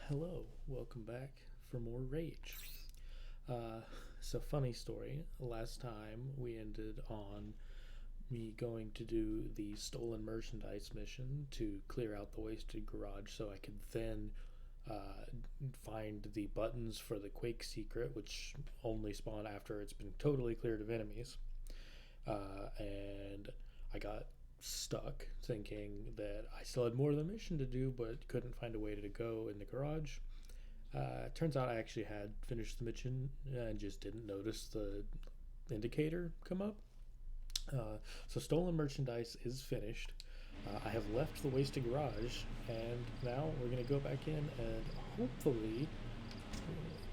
Hello, welcome back for more Rage. Uh, funny story. Last time we ended on me going to do the stolen merchandise mission to clear out the wasted garage so I could then uh, find the buttons for the Quake secret, which only spawn after it's been totally cleared of enemies. And I got stuck thinking that I still had more of the mission to do, but couldn't find a way to go in the garage. Turns out I actually had finished the mission and just didn't notice the indicator come up. Stolen merchandise is finished. I have left the wasted garage, and now we're going to go back in and hopefully,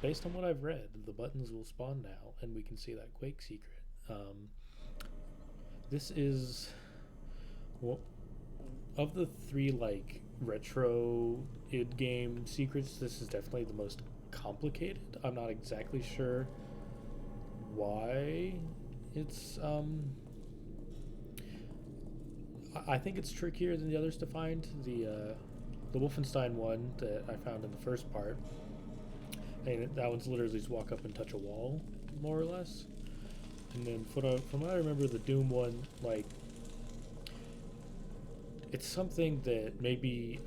based on what I've read, the buttons will spawn now and we can see that Quake secret. This is well, of the three like retro id game secrets. This is definitely the most complicated. I'm not exactly sure why it's I think it's trickier than the others to find. The Wolfenstein one that I found in the first part, and that one's literally just walk up and touch a wall, more or less. And then from what I remember, the Doom one, like, it's something that maybe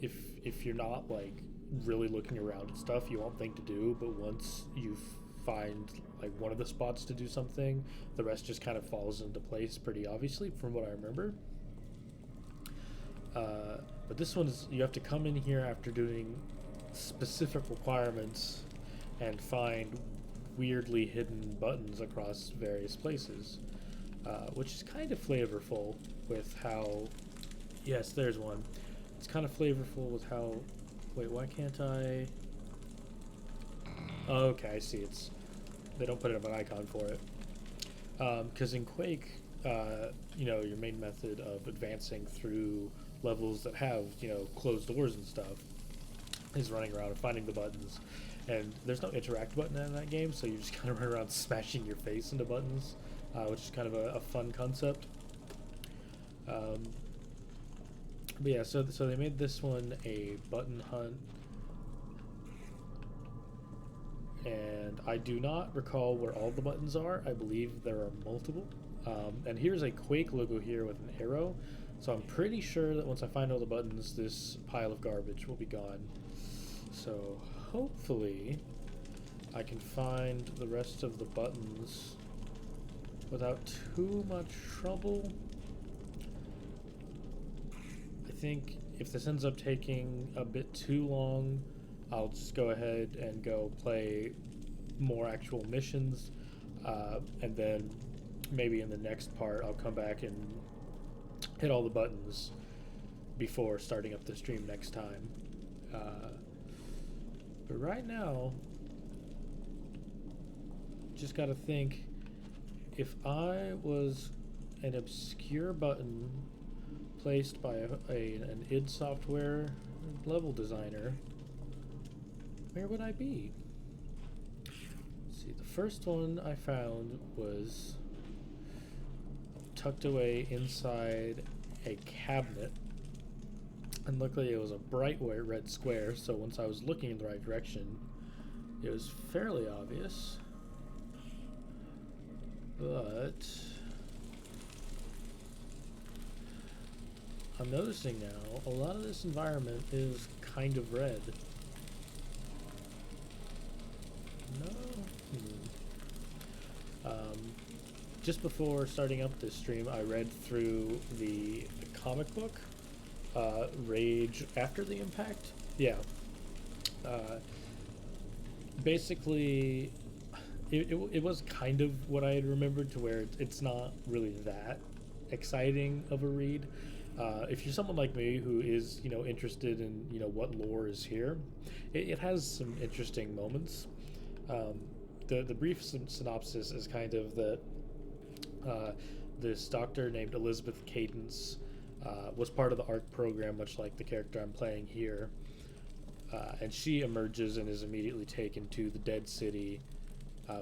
if you're not like really looking around at stuff, you won't think to do. But once you find like one of the spots to do something, the rest just kind of falls into place pretty obviously, from what I remember. But this one is you have to come in here after doing specific requirements and find weirdly hidden buttons across various places, which is kind of flavorful with how. Yes, there's one. It's kind of flavorful with how. Wait, why can't I? Oh, okay, I see. They don't put up an icon for it. Because in Quake, your main method of advancing through levels that have closed doors and stuff is running around and finding the buttons. And there's no interact button in that game, so you just kind of run around smashing your face into buttons, which is kind of a fun concept. But yeah, so they made this one a button hunt, and I do not recall where all the buttons are. I believe there are multiple. And here's a Quake logo here with an arrow, so I'm pretty sure that once I find all the buttons, this pile of garbage will be gone. So hopefully I can find the rest of the buttons without too much trouble. I think if this ends up taking a bit too long, I'll just go ahead and go play more actual missions, and then maybe in the next part I'll come back and hit all the buttons before starting up the stream next time. But right now, just gotta think, if I was an obscure button placed by an id Software level designer, where would I be? Let's see, the first one I found was tucked away inside a cabinet, and luckily it was a bright white red square, so once I was looking in the right direction, it was fairly obvious. But I'm noticing now a lot of this environment is kind of red. No. Just before starting up this stream, I read through the comic book, Rage After the Impact. Yeah. Basically, it was kind of what I had remembered, to where it's not really that exciting of a read. If you're someone like me who is interested in what lore is here, it has some interesting moments. The brief synopsis is kind of that this doctor named Elizabeth Cadence was part of the ARC program, much like the character I'm playing here. And she emerges and is immediately taken to the Dead City,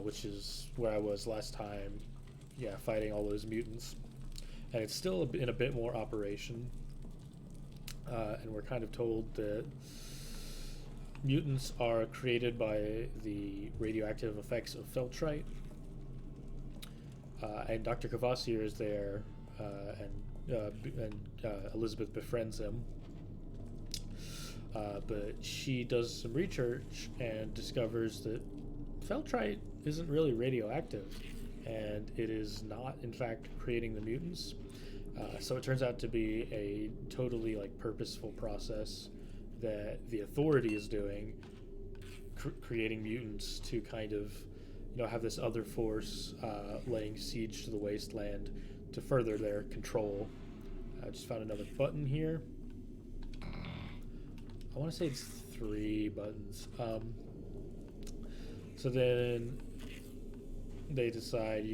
which is where I was last time, fighting all those mutants. And it's still in a bit more operation. And we're kind of told that Mutants are created by the radioactive effects of Feltrite, and Dr. Cavassier is there, and Elizabeth befriends him. But she does some research and discovers that Feltrite isn't really radioactive, and it is not, in fact, creating the mutants. So it turns out to be a totally like purposeful process that the Authority is doing, creating mutants to kind of, have this other force laying siege to the wasteland to further their control. I just found another button here. I want to say it's 3 buttons. So then they decide,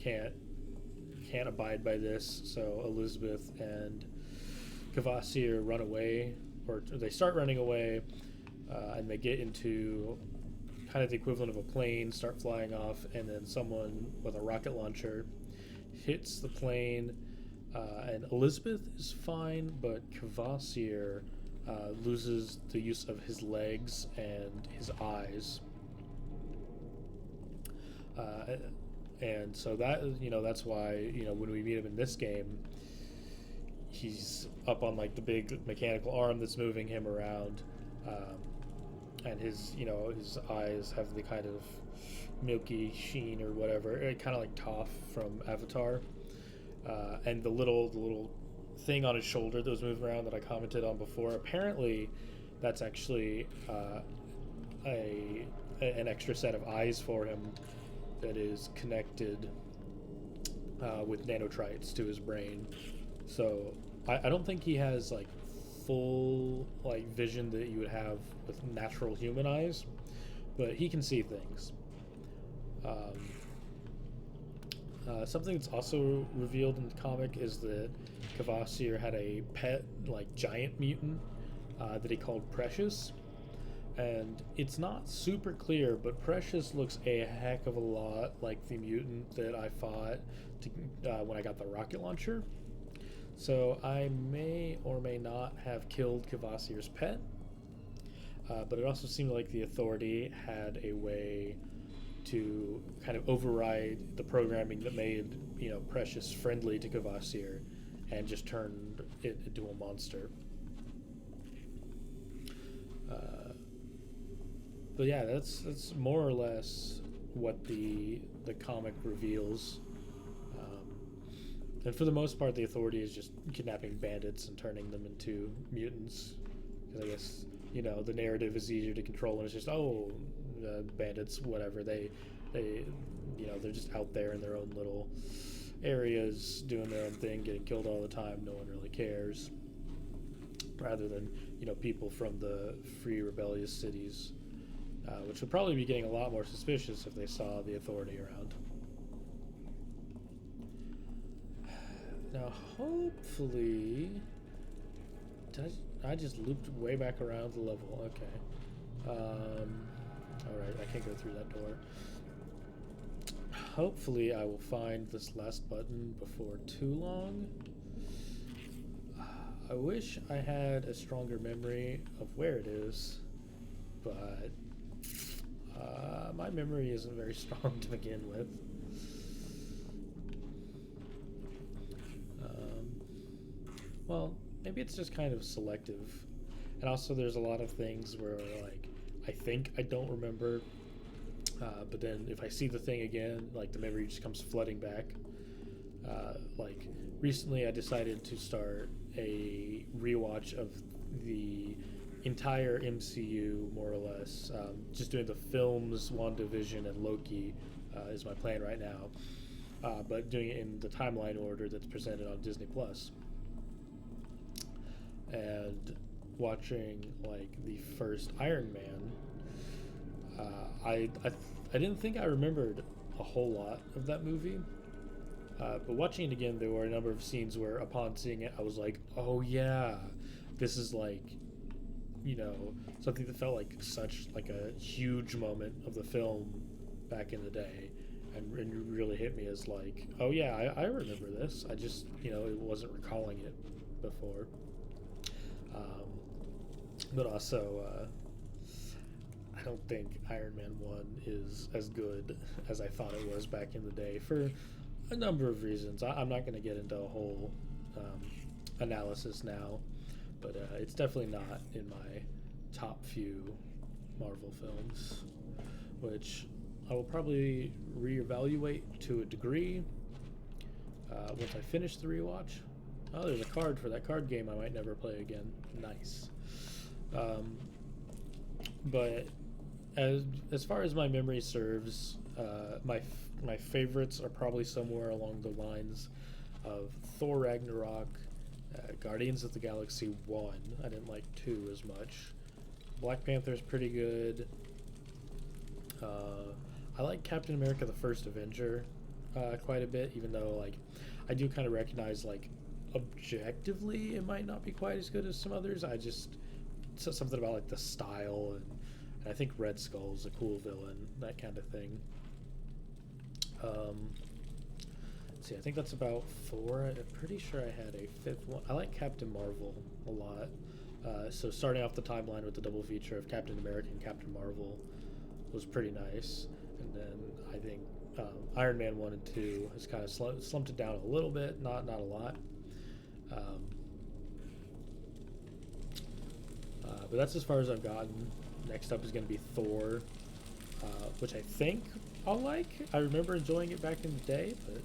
can't abide by this. So Elizabeth and Cavassier run away, or they start running away, and they get into kind of the equivalent of a plane, start flying off, and then someone with a rocket launcher hits the plane, and Elizabeth is fine, but Cavassier loses the use of his legs and his eyes. And so that's why, when we meet him in this game, he's up on like the big mechanical arm that's moving him around, and his eyes have the kind of milky sheen or whatever, kind of like Toph from Avatar, and the little thing on his shoulder that was moving around that I commented on before. Apparently, that's actually an extra set of eyes for him that is connected with nanotrites to his brain. So I don't think he has like full like vision that you would have with natural human eyes, but he can see things. Something that's also revealed in the comic is that Cavassier had a pet, like giant mutant that he called Precious, and it's not super clear, but Precious looks a heck of a lot like the mutant that I fought when I got the rocket launcher. So I may or may not have killed Cavassier's pet, but it also seemed like the Authority had a way to kind of override the programming that made Precious friendly to Cavassier, and just turned it into a monster. But yeah, that's more or less what the comic reveals. And for the most part, the Authority is just kidnapping bandits and turning them into mutants. Because I guess, the narrative is easier to control, and it's just, bandits, whatever. They're just out there in their own little areas, doing their own thing, getting killed all the time. No one really cares. Rather than, people from the free rebellious cities, which would probably be getting a lot more suspicious if they saw the Authority around. Now, hopefully... I just looped way back around the level. Okay. Alright, I can't go through that door. Hopefully I will find this last button before too long. I wish I had a stronger memory of where it is, but my memory isn't very strong to begin with. Well, maybe it's just kind of selective. And also there's a lot of things where, like, I think I don't remember, but then if I see the thing again, like, the memory just comes flooding back. Like, recently I decided to start a rewatch of the entire MCU, more or less. Just doing the films, WandaVision, and Loki is my plan right now. But doing it in the timeline order that's presented on Disney+. And watching, like, the first Iron Man, I didn't think I remembered a whole lot of that movie. But watching it again, there were a number of scenes where, upon seeing it, I was like, oh yeah, this is like, something that felt like such like a huge moment of the film back in the day, and really hit me as like, oh yeah, I remember this. I just, it wasn't recalling it before. But also, I don't think Iron Man 1 is as good as I thought it was back in the day for a number of reasons. I'm not going to get into a whole analysis now, but it's definitely not in my top few Marvel films, which I will probably reevaluate to a degree once I finish the rewatch. Oh, there's a card for that card game I might never play again. Nice. But as far as my memory serves, my favorites are probably somewhere along the lines of Thor Ragnarok, Guardians of the Galaxy 1. I didn't like 2 as much. Black Panther is pretty good. I like Captain America: The First Avenger quite a bit, even though like I do kind of recognize like objectively it might not be quite as good as some others. I just something about like the style and I think Red Skull's a cool villain, that kind of thing. Let's see, I think that's about 4. I'm pretty sure I had a 5th one. I like Captain Marvel a lot. So starting off the timeline with the double feature of Captain America and Captain Marvel was pretty nice. And then I think Iron Man 1 and 2 has kind of slumped it down a little bit, not a lot. But that's as far as I've gotten. Next up is going to be Thor, which I think I'll like. I remember enjoying it back in the day, but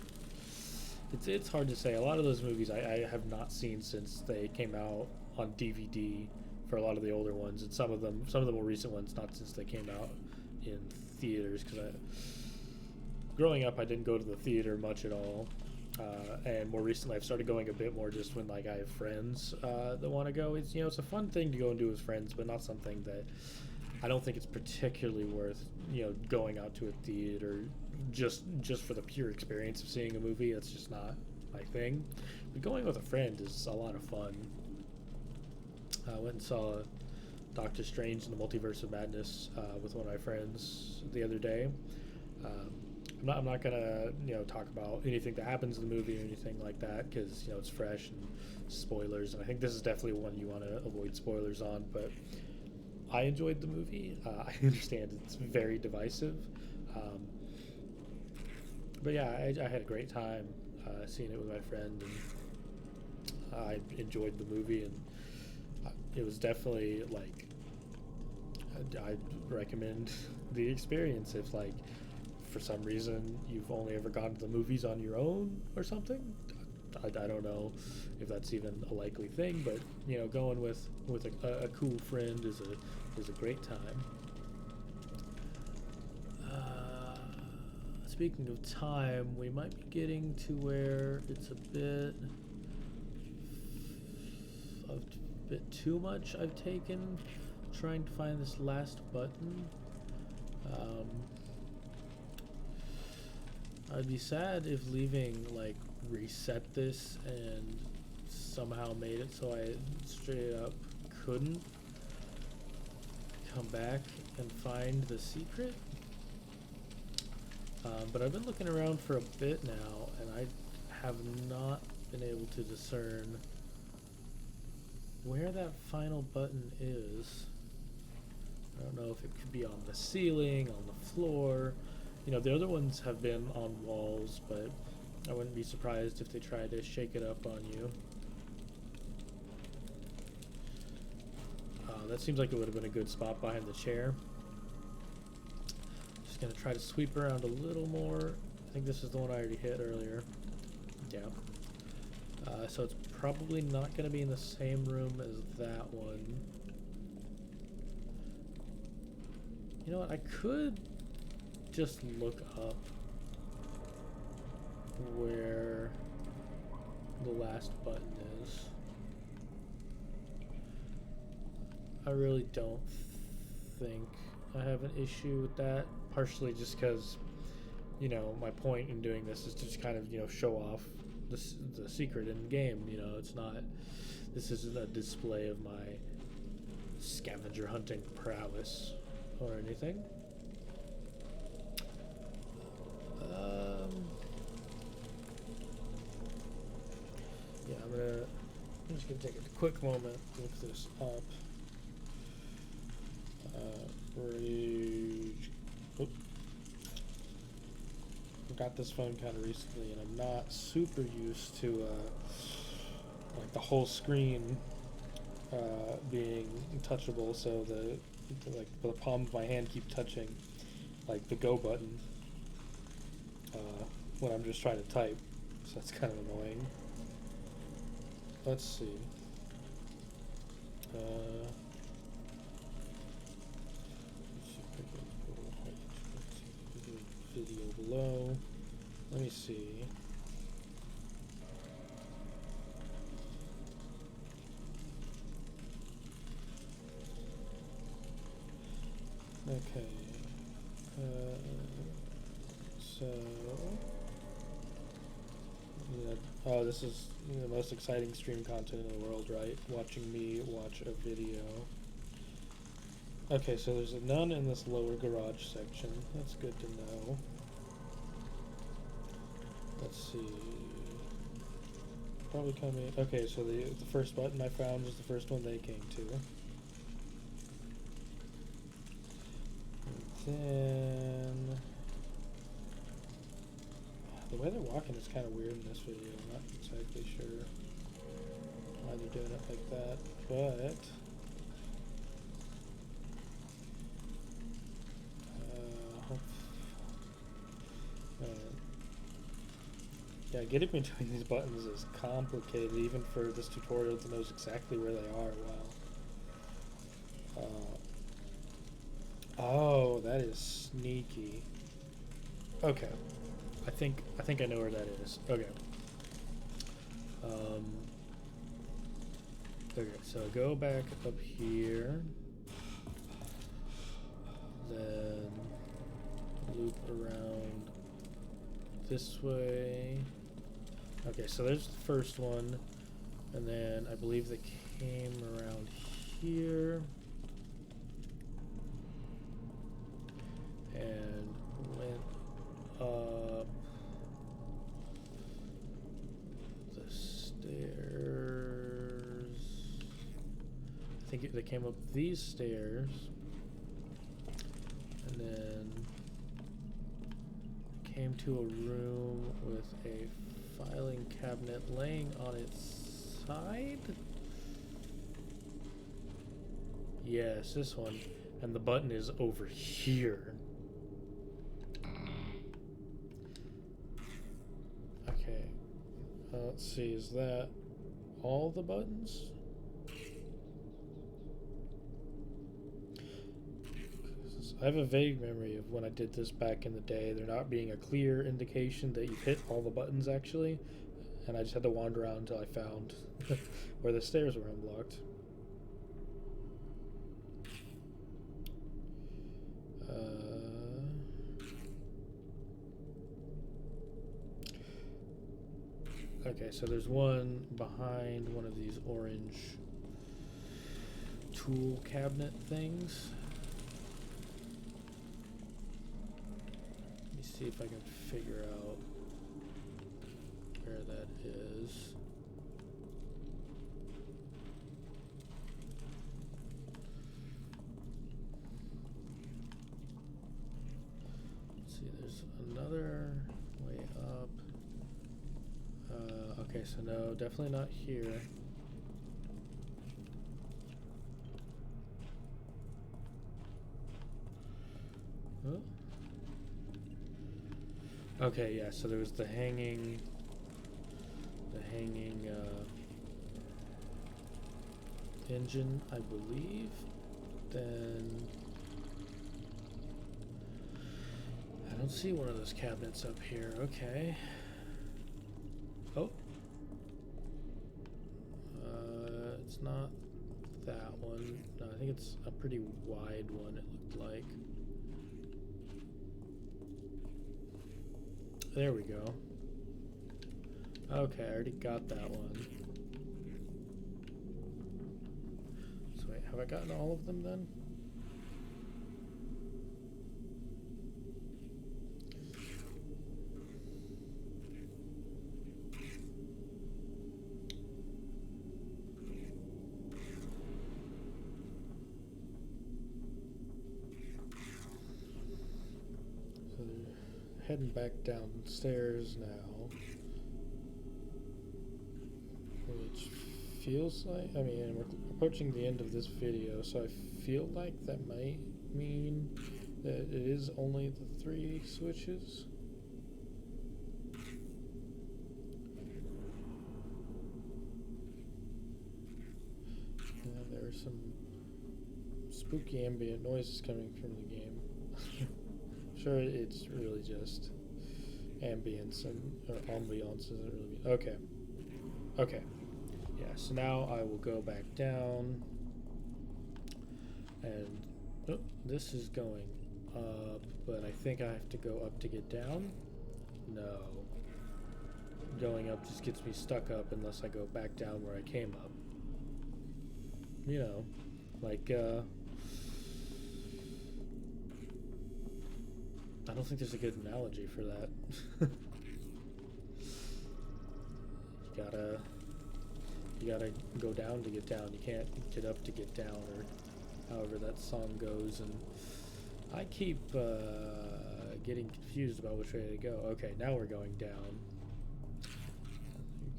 it's hard to say. A lot of those movies I have not seen since they came out on DVD for a lot of the older ones, and some of the more recent ones not since they came out in theaters. Because growing up, I didn't go to the theater much at all. And more recently, I've started going a bit more just when like I have friends that want to go. It's it's a fun thing to go and do with friends, but not something that I don't think it's particularly worth going out to a theater just for the pure experience of seeing a movie. That's just not my thing. But going with a friend is a lot of fun. I went and saw Doctor Strange in the Multiverse of Madness with one of my friends the other day. I'm not gonna talk about anything that happens in the movie or anything like that because it's fresh and spoilers, and I think this is definitely one you want to avoid spoilers on. But I enjoyed the movie. I understand it's very divisive, but yeah, I had a great time seeing it with my friend, and I enjoyed the movie, and it was definitely like I'd recommend the experience if like for some reason you've only ever gone to the movies on your own or something. I don't know if that's even a likely thing, but going with a cool friend is a great time. Speaking of time, we might be getting to where it's a bit too much I've taken trying to find this last button. I'd be sad if leaving like reset this and somehow made it so I straight up couldn't come back and find the secret. But I've been looking around for a bit now, and I have not been able to discern where that final button is. I don't know if it could be on the ceiling, on the floor. The other ones have been on walls, but I wouldn't be surprised if they tried to shake it up on you. That seems like it would have been a good spot behind the chair. Just going to try to sweep around a little more. I think this is the one I already hit earlier. Yeah. So it's probably not going to be in the same room as that one. You know what? I could just look up where the last button is. I really don't think I have an issue with that, partially just because my point in doing this is to just kind of show off the secret in the game. This isn't a display of my scavenger hunting prowess or anything. Yeah, I'm just gonna take a quick moment to look this up. Rage. Oop. I got this phone kind of recently, and I'm not super used to like the whole screen being touchable. So like the palm of my hand keep touching like the go button when I'm just trying to type. So that's kind of annoying. Let's see. Video below. Let me see. Okay. So. Yeah. Oh, this is the most exciting stream content in the world, right? Watching me watch a video. Okay, so there's none in this lower garage section. That's good to know. Let's see. Probably coming. Okay, so the first button I found was the first one they came to. And then the way they're walking is kind of weird in this video. I'm not exactly sure why they're doing it like that, but yeah, getting between these buttons is complicated, even for this tutorial to know exactly where they are. Wow. Oh, that is sneaky. Okay, I think I know where that is. Okay. Okay, so go back up here, then loop around this way. Okay, so there's the first one, and then I believe they came around here and went up the stairs. I think they came up these stairs and then came to a room with a filing cabinet laying on its side. Yes, this one. And the button is over here. Okay. Let's see, is that all the buttons? I have a vague memory of when I did this back in the day, there not being a clear indication that you've hit all the buttons actually, and I just had to wander around until I found where the stairs were unblocked. Okay, so there's one behind one of these orange tool cabinet things. Let me see if I can figure out where that is. Let's see, there's another way up. Okay, so no, definitely not here. Huh? Okay, yeah, so there was the hanging engine, I believe. Then I don't see one of those cabinets up here. Okay. Oh. It's not that one. No, I think it's a pretty wide one, it looked like. There we go. Okay, I already got that one. So wait, have I gotten all of them then? heading back downstairs now. Which feels like, I mean, we're approaching the end of this video, so I feel like that might mean that it is only the 3 switches. And there are some spooky ambient noises coming from the game. Sure, it's really just ambience or ambiance isn't really. Okay. Okay. Yeah, so now I will go back down. And oh, this is going up, but I think I have to go up to get down. No. Going up just gets me stuck up unless I go back down where I came up. You know, like, I don't think there's a good analogy for that. You gotta go down to get down. You can't get up to get down, or however that song goes. And I keep getting confused about which way to go. Okay, now we're going down.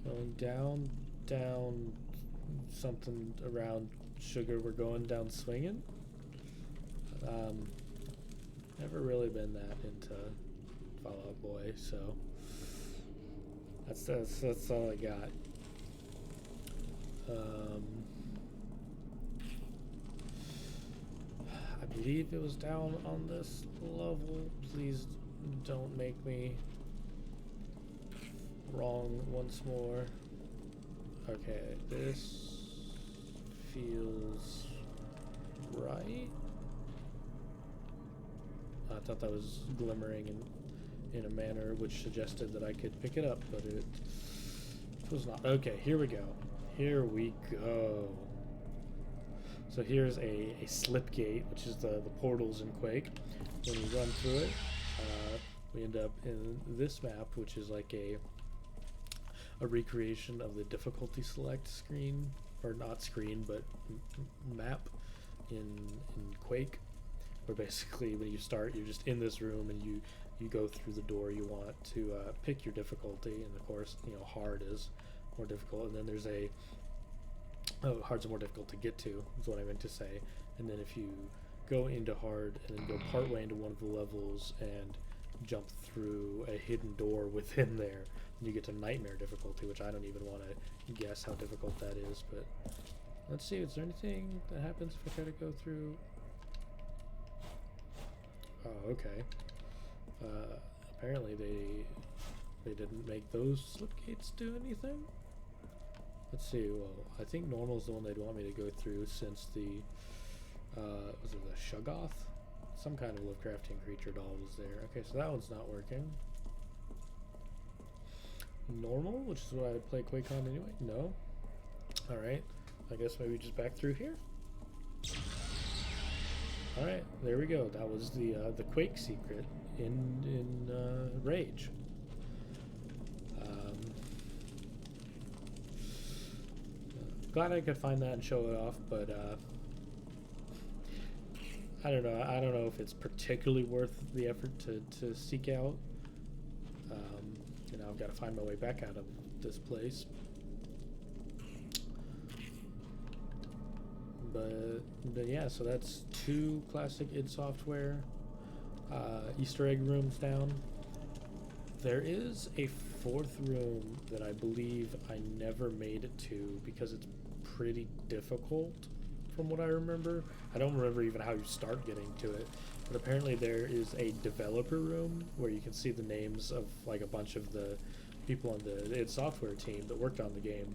Going down, down, something around sugar. We're going down swinging. Never really been that into Fall Out Boy, so that's all I got. I believe it was down on this level. Please don't make me wrong once more. Okay, this feels right. I thought that was glimmering in a manner which suggested that I could pick it up, but it was not. Okay, here we go. Here we go. So here's a slip gate, which is the portals in Quake. When you run through it, we end up in this map, which is like a recreation of the difficulty select screen, or not screen, but map in Quake, where basically when you start, you're just in this room and you go through the door you want to pick your difficulty, and of course, you know, hard is more difficult, and then there's hard's more difficult to get to, is what I meant to say. And then if you go into hard and then go partway into one of the levels and jump through a hidden door within there, you get to nightmare difficulty, which I don't even want to guess how difficult that is. But let's see, is there anything that happens if I try to go through? Oh, okay. Apparently they didn't make those slip gates do anything. Let's see. Well, I think normal is the one they'd want me to go through, since the was it the Shoggoth? Some kind of Lovecraftian creature doll was there. Okay, so that one's not working. Normal, which is what I would play Quake on anyway. No. All right. I guess maybe just back through here. All right, there we go. That was the Quake secret in Rage. Glad I could find that and show it off, but I don't know. I don't know if it's particularly worth the effort to seek out. You know, I've got to find my way back out of this place. But yeah, so that's 2 classic id Software Easter egg rooms down. There is a 4th room that I believe I never made it to because it's pretty difficult from what I remember. I don't remember even how you start getting to it, but apparently there is a developer room where you can see the names of like a bunch of the people on the id Software team that worked on the game.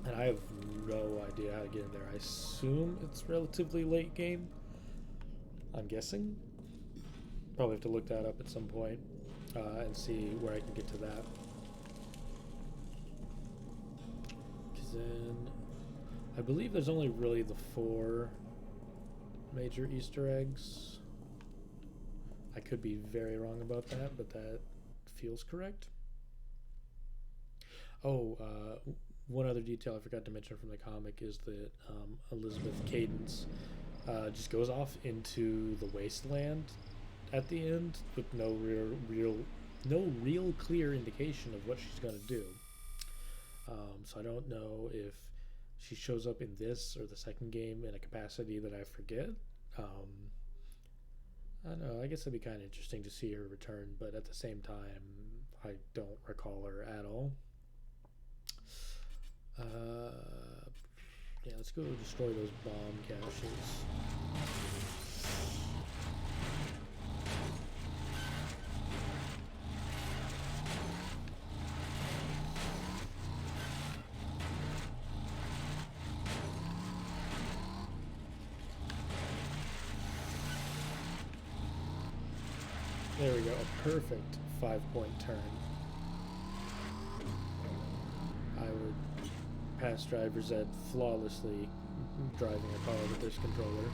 And I have no idea how to get in there. I assume it's relatively late game. I'm guessing. Probably have to look that up at some point and see where I can get to that. Because then I believe there's only really the 4 major Easter eggs. I could be very wrong about that, but that feels correct. Oh, one other detail I forgot to mention from the comic is that Elizabeth Cadence just goes off into the wasteland at the end with no real clear indication of what she's gonna do. So I don't know if she shows up in this or the second game in a capacity that I forget. Um, I don't know. I guess it'd be kind of interesting to see her return, but at the same time, I don't recall her at all. Yeah, let's go destroy those bomb caches. There we go, a perfect 5-point turn. I would pass drivers at flawlessly driving a car with this controller.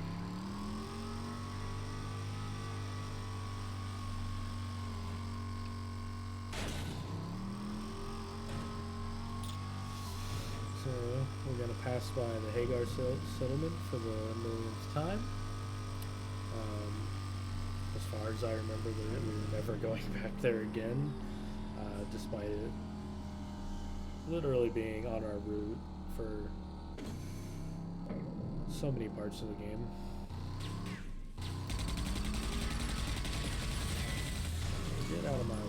So we're going to pass by the Hagar settlement for the millionth time. As far as I remember, we were never going back there again, despite it literally being on our route for so many parts of the game. Get out of my way.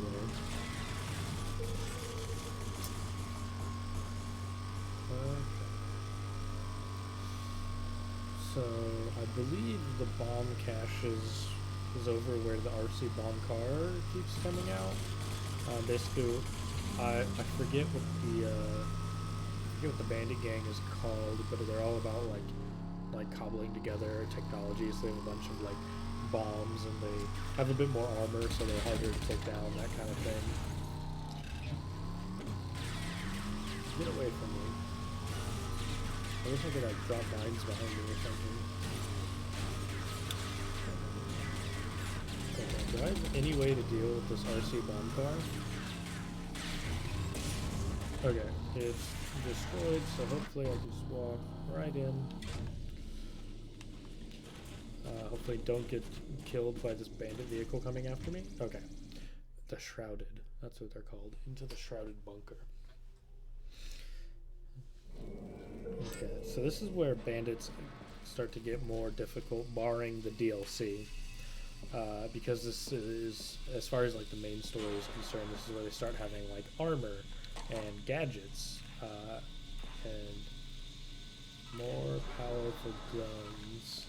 So I believe the bomb cache is over where the RC bomb car keeps coming out. Basically, I forget what the bandit gang is called, but they're all about like cobbling together technologies. They have a bunch of like bombs, and they have a bit more armor, so they're harder to take down. That kind of thing. Get away from me! I wish I could like drop mines behind me or something. Do I have any way to deal with this RC bomb car? Okay, it's destroyed, so hopefully I can just walk right in. Hopefully don't get killed by this bandit vehicle coming after me. Okay. The Shrouded. That's what they're called. Into the Shrouded bunker. Okay, so this is where bandits start to get more difficult, barring the DLC. Because this is, as far as like the main story is concerned, this is where they start having like armor and gadgets and more powerful guns.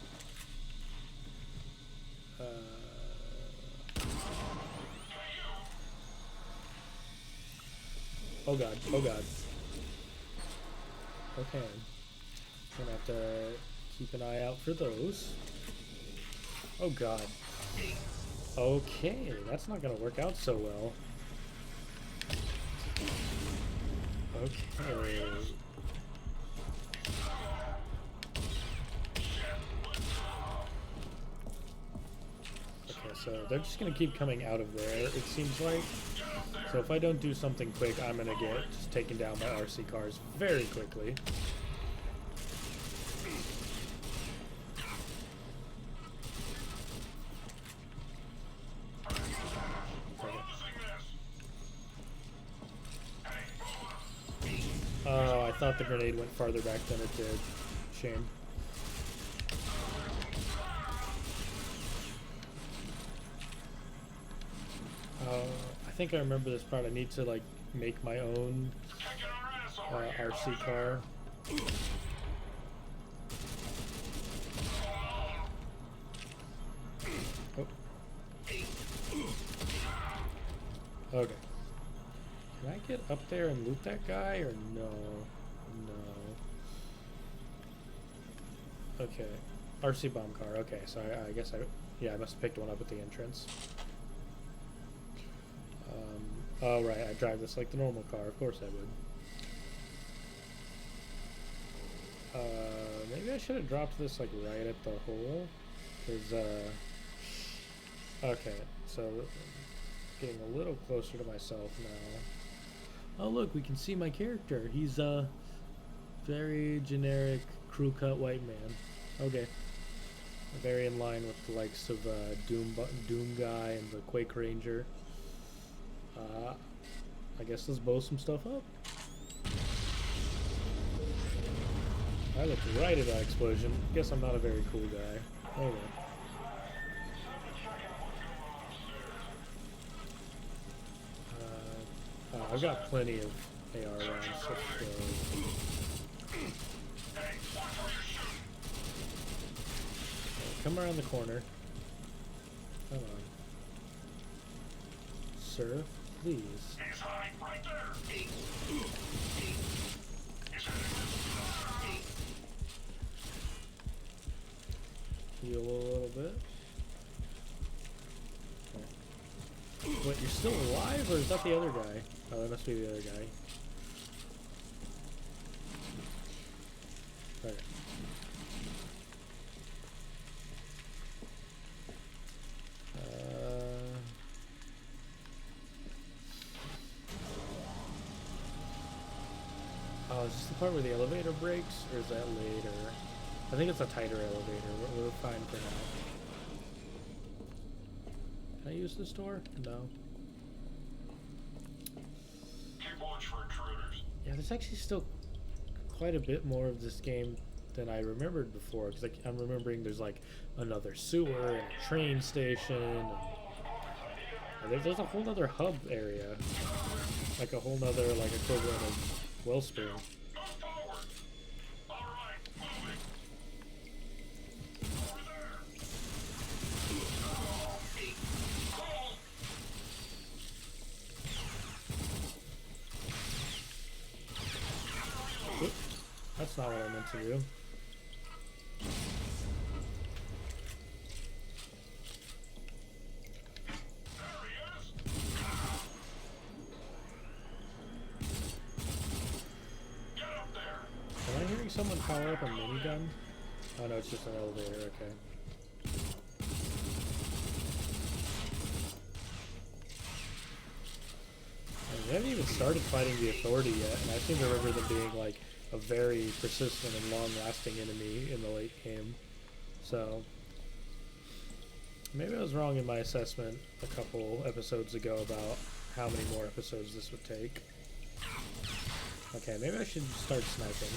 Oh god, oh god. Okay, gonna have to keep an eye out for those. Oh god. Okay, that's not gonna work out so well. Okay. Okay, so they're just gonna keep coming out of there, it seems like. So if I don't do something quick, I'm gonna get just taken down by RC cars very quickly. Oh, I thought the grenade went farther back than it did. Shame. I think I remember this part. I need to like make my own RC car. Oh. Okay. Can I get up there and loot that guy or no? No. Okay. RC bomb car. Okay, so I guess I must have picked one up at the entrance. Oh right, I drive this like the normal car. Of course I would. Maybe I should have dropped this like right at the hole, cause okay, so getting a little closer to myself now. Oh look, we can see my character. He's a very generic crew cut white man. Okay, Very in line with the likes of Doom Guy and the Quake Ranger. I guess let's blow some stuff up. I looked right at that explosion. Guess I'm not a very cool guy. Oh well. I've got plenty of AR rounds. Come around the corner. Come on. Sir, please. He's hiding right there. Heal a little bit. Okay. Wait, you're still alive, or is that the other guy? Oh, that must be the other guy. Okay. Oh, is this the part where the elevator breaks, or is that later? I think it's a tighter elevator. We're fine for now. Can I use this door? No. Keep watch for intruders. Yeah, there's actually still quite a bit more of this game than I remembered before. Because I'm remembering there's like another sewer and a train station. And there's a whole other hub area. Like a whole nother like equivalent of Wellspring. Go forward. All right, moving. Over there. Oop, that's not what I meant to do. Am I hearing someone power up a minigun? Oh no, it's just an elevator, okay. We haven't even started fighting the Authority yet, and I seem to remember them being like a very persistent and long-lasting enemy in the late game. So, maybe I was wrong in my assessment a couple episodes ago about how many more episodes this would take. Okay, maybe I should start sniping,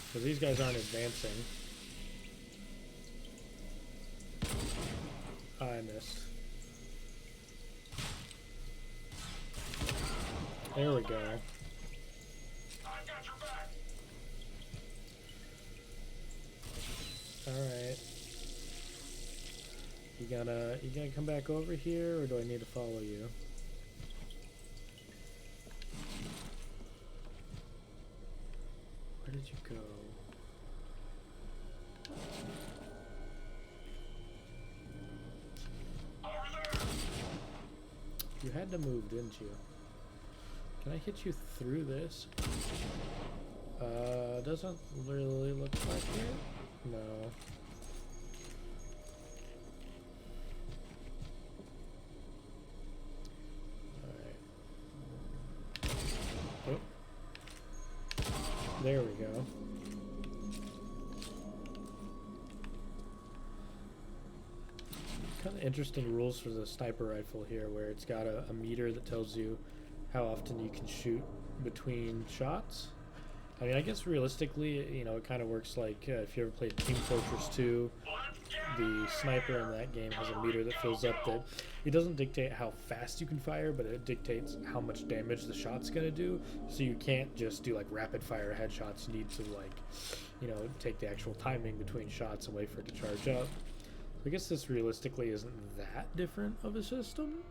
because these guys aren't advancing. I missed. There we go. I got your back. Alright. You gonna come back over here, or do I need to follow you? Where did you go? Over there. You had to move, didn't you? Can I hit you through this? Doesn't really look like it. No. Alright. Oh. There we go. Kind of interesting rules for the sniper rifle here, where it's got a meter that tells you how often you can shoot between shots. I mean, I guess realistically, you know, it kind of works like if you ever played Team Fortress 2, the sniper in that game has a meter that fills up that it doesn't dictate how fast you can fire, but it dictates how much damage the shot's going to do. So you can't just do like rapid fire headshots. You need to like, you know, take the actual timing between shots and wait for it to charge up. I guess this realistically isn't that different of a system.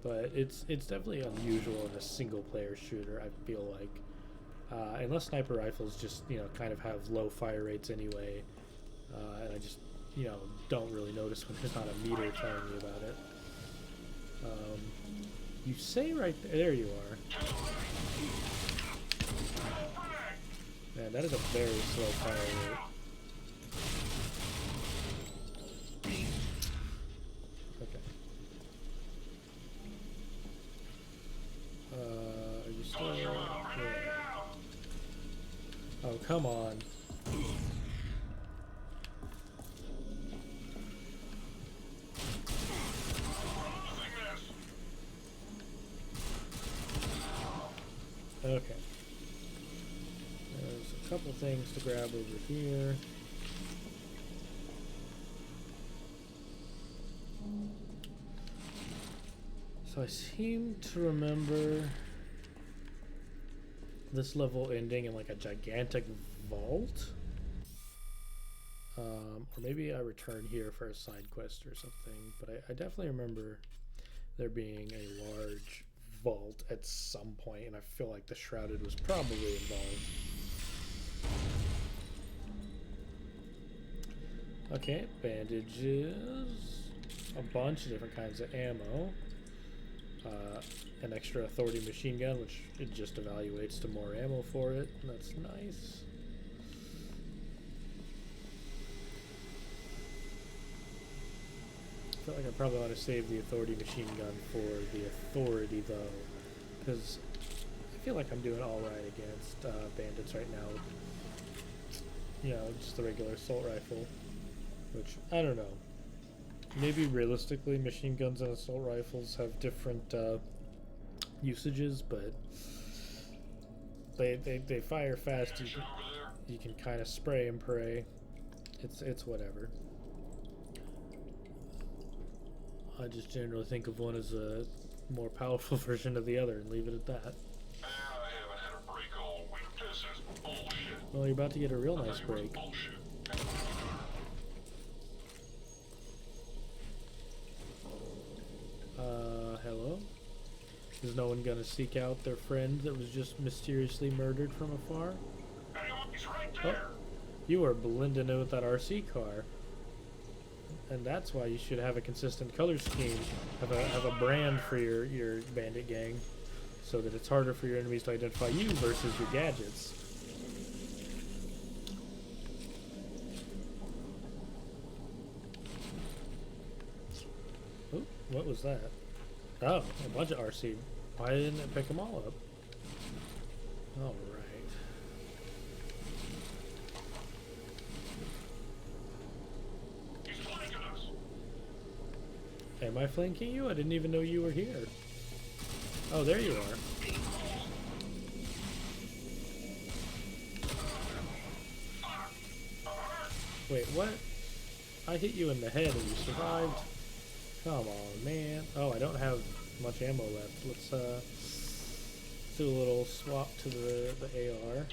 But it's definitely unusual in a single player shooter, I feel like. Unless sniper rifles just, you know, kind of have low fire rates anyway. And I just, you know, don't really notice when there's not a meter telling you about it. You say right there you are. Man, that is a very slow fire rate. Are you still? Yeah. Oh, come on. couple things to grab over here. So I seem to remember this level ending in like a gigantic vault. Or maybe I return here for a side quest or something, but I definitely remember there being a large vault at some point, and I feel like the Shrouded was probably involved. Okay, bandages, a bunch of different kinds of ammo, an extra authority machine gun, which it just evaluates to more ammo for it. That's nice. I feel like I probably ought to save the authority machine gun for the authority though, because I feel like I'm doing all right against bandits right now. You know, just the regular assault rifle, which I don't know. Maybe realistically, machine guns and assault rifles have different usages, but they fire fast. You can kind of spray and pray. It's whatever. I just generally think of one as a more powerful version of the other and leave it at that. I haven't had a break all week. This is bullshit. Well, you're about to get a real nice break. Bullshit. Hello? Is no one gonna seek out their friend that was just mysteriously murdered from afar? Anyone? He's right there. Oh, you are blending in with that RC car. And that's why you should have a consistent color scheme. Have a brand for your bandit gang, so that it's harder for your enemies to identify you versus your gadgets. Ooh, what was that? Oh, a bunch of RC. Why didn't it pick them all up? All right. He's flanking us. Am I flanking you? I didn't even know you were here. Oh, there you are. Wait, what? I hit you in the head and you survived? Come on, man. Oh, I don't have much ammo left. Let's do a little swap to the AR.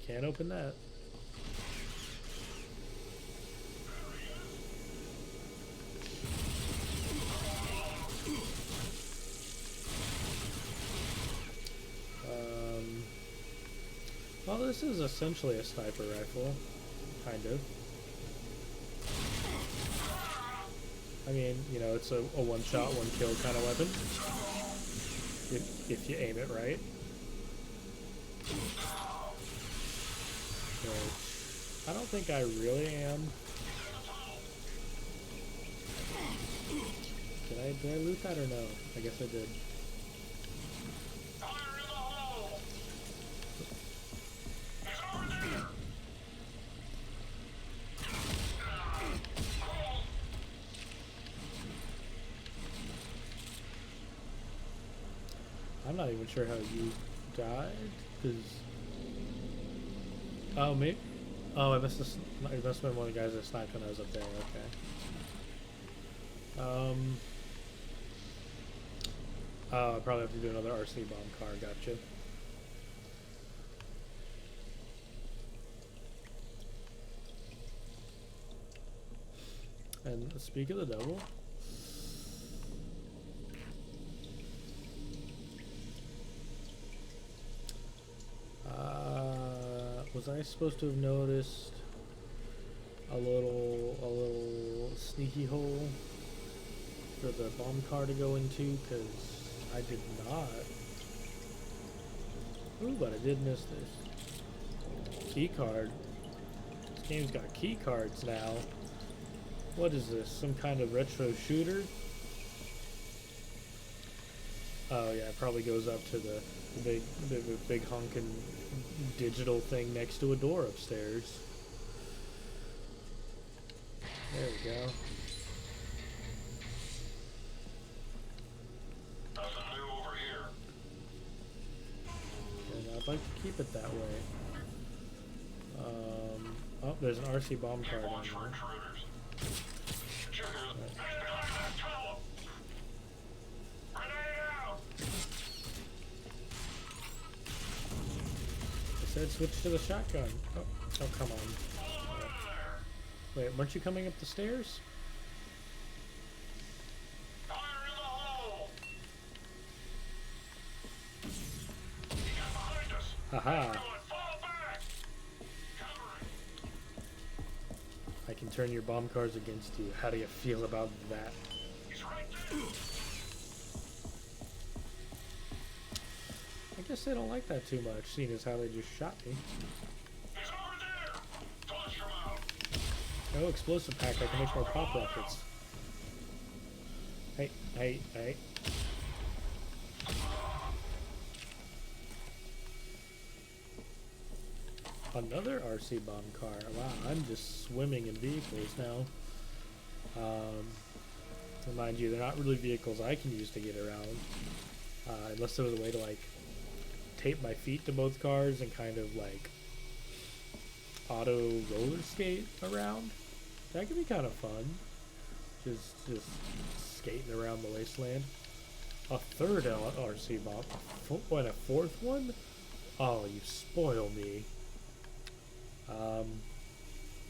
Can't open that. Well, this is essentially a sniper rifle, kind of. I mean, you know, it's a one-shot, one-kill kind of weapon, if you aim it right. So, I don't think I really am. Did I loot that or no? I guess I did. Fire in the hole. He's over there. I'm not even sure how you died, because... Oh, me? Oh, it must have been one of the guys that sniped when I was up there, okay. Oh, I probably have to do another RC bomb car, gotcha. And speak of the devil... was I supposed to have noticed a little sneaky hole for the bomb car to go into? Because I did not. Ooh, but I did miss this. Key card. This game's got key cards now. What is this? Some kind of retro shooter? Oh yeah, it probably goes up to the big honking digital thing next to a door upstairs. There we go. Nothing new over here. And not like to keep it that way. Oh, there's an RC bomb card on Launch there. intruders. Check out. He's behind that column. Grenade out. I said switch to the shotgun. Oh, oh come on. Over there. Wait, weren't you coming up the stairs? Fire in the hole. He got behind us. Haha. Good. Fall back. Covering. I can turn your bomb cars against you. How do you feel about that? He's right there. I guess they don't like that too much, seeing as how they just shot me. He's over there. Flush him out. Oh, explosive pack. I can make more pop rockets. Hey, hey, hey. Another RC bomb car. Wow, I'm just swimming in vehicles now. Remind you, they're not really vehicles I can use to get around. Unless there was a way to, like, tape my feet to both cars and kind of, like, auto roller skate around. That could be kind of fun. Just skating around the wasteland. A third RC bomb. And a fourth one? Oh, you spoil me.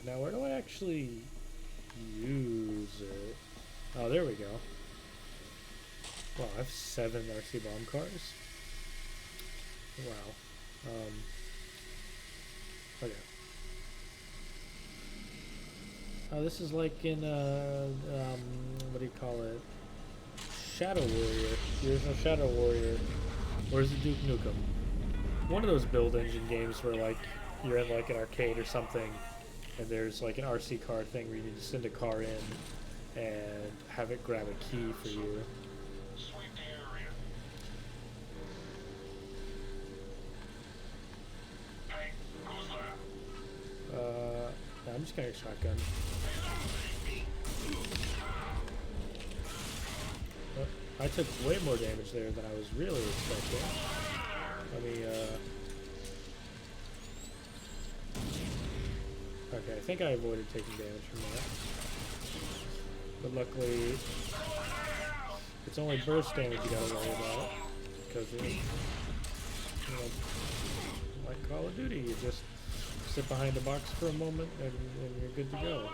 Now where do I actually use it? Oh, there we go. Wow, I have 7 RC bomb cars. Wow. Okay. Oh, this is like in, what do you call it? Shadow Warrior. There's no Shadow Warrior. Where's the Duke Nukem? One of those build engine games where, like, you're in, like, an arcade or something, and there's, like, an RC car thing where you need to send a car in and have it grab a key for you. Sweep the area. Hey, who's that? I'm just gonna shotgun. I took way more damage there than I was really expecting. Let me, okay, I think I avoided taking damage from that. But luckily, it's only burst damage you gotta worry about. Because, you know, like Call of Duty, you just sit behind a box for a moment and you're good to go.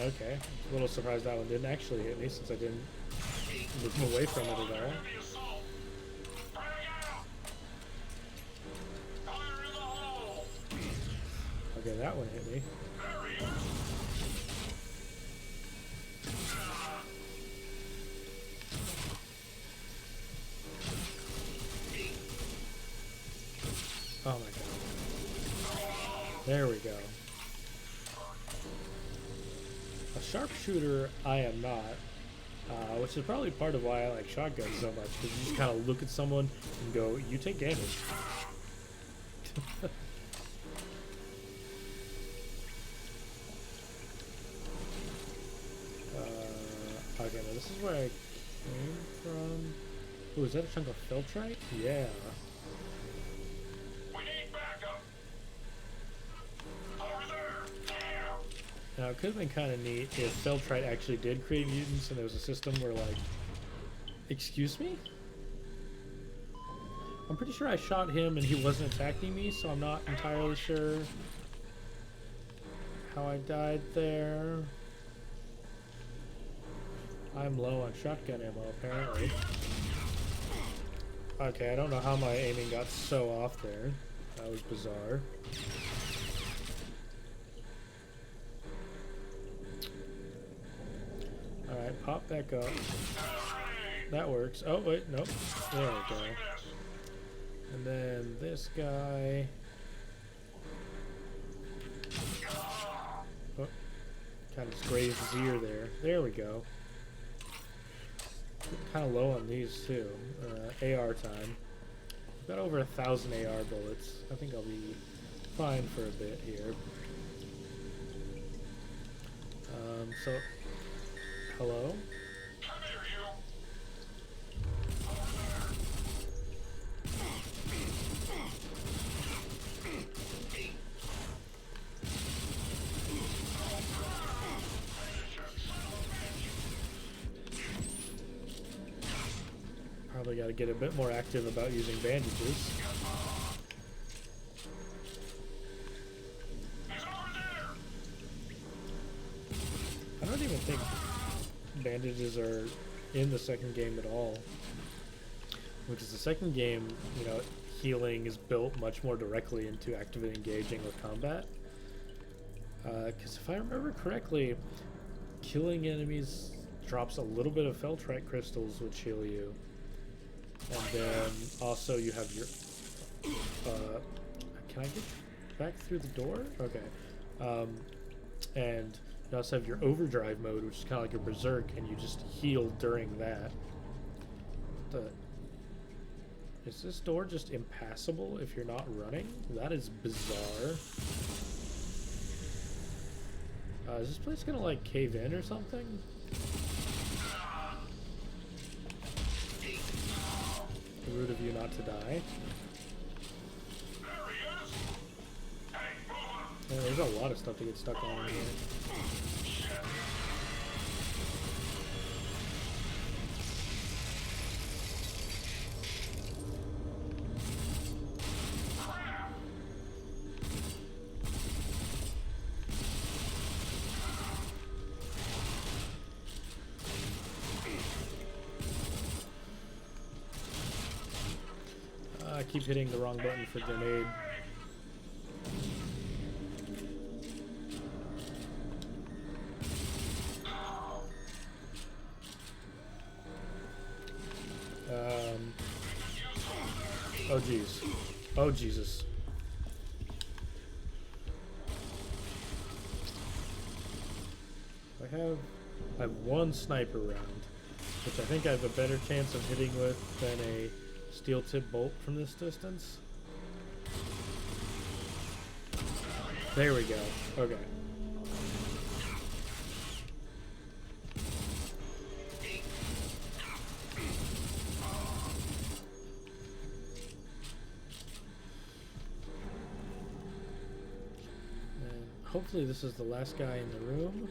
Okay, a little surprised that one didn't actually hit me since I didn't move away from it at all. Okay, that one hit me. Oh my god. There we go. A sharpshooter I am not, which is probably part of why I like shotguns so much, because you just kind of look at someone and go, you take damage. Okay, now this is where I came from. Oh, is that a chunk of Feltrite? Yeah. We need backup. Over there. Damn. Now, it could have been kind of neat if Feltrite actually did create mutants and there was a system where, like... Excuse me? I'm pretty sure I shot him and he wasn't attacking me, so I'm not entirely sure how I died there. I'm low on shotgun ammo, apparently. Okay, I don't know how my aiming got so off there. That was bizarre. Alright, pop back up. That works. Oh, wait, nope. There we go. And then this guy. Oh, kind of grazed his ear there. There we go. Kind of low on these too. AR time. Got over 1,000 AR bullets. I think I'll be fine for a bit here. So, hello? Come here, you. Definitely got to get a bit more active about using bandages. He's over there. I don't even think bandages are in the second game at all. Because the second game, you know, healing is built much more directly into actively engaging with combat. Because if I remember correctly, killing enemies drops a little bit of Feltrite crystals, which heal you. And then also you have your... can I get back through the door? Okay. And you also have your overdrive mode, which is kind of like a berserk, and you just heal during that. Is this door just impassable if you're not running? That is bizarre. Is this place gonna like cave in or something? Rude of you not to die. There he is. Hey, move him. Yeah, there's a lot of stuff to get stuck on in here. I keep hitting the wrong button for grenade. Oh jeez. Oh Jesus. I have one sniper round, which I think I have a better chance of hitting with than a steel tip bolt from this distance. There we go. Okay. And hopefully this is the last guy in the room.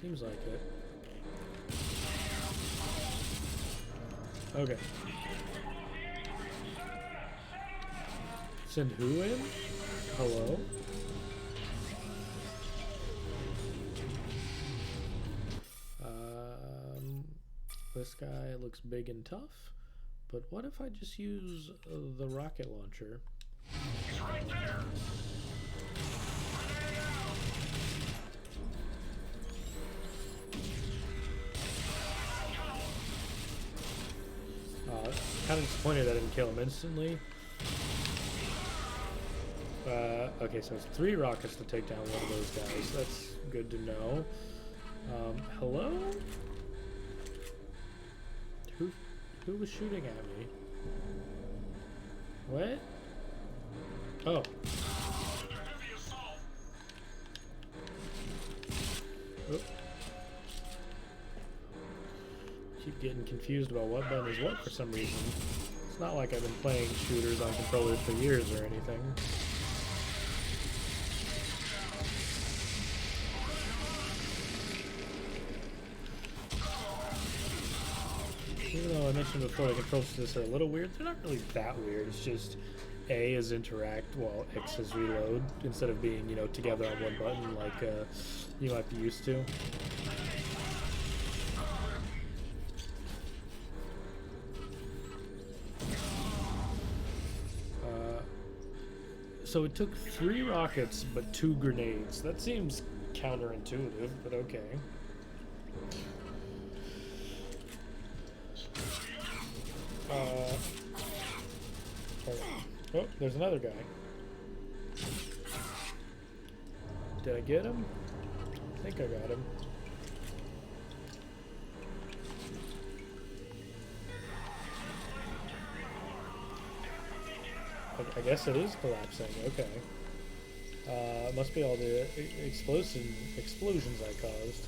Seems like it. Okay. Send who in? Hello? This guy looks big and tough, but what if I just use the rocket launcher? He's right there. Kind of disappointed I didn't kill him instantly. Okay, so it's 3 rockets to take down one of those guys. That's good to know. Hello? Who was shooting at me? What? Oh. Oop. Keep getting confused about what button is what for some reason. It's not like I've been playing shooters on controllers for years or anything. Even though I mentioned before the controls to this are a little weird, they're not really that weird. It's just A is interact while X is reload instead of being, you know, together on one button like you might be used to. So it took 3 rockets but 2 grenades. That seems counterintuitive, but okay. Oh, there's another guy. Did I get him? I think I got him. I guess it is collapsing. Okay. Must be all the explosions I caused.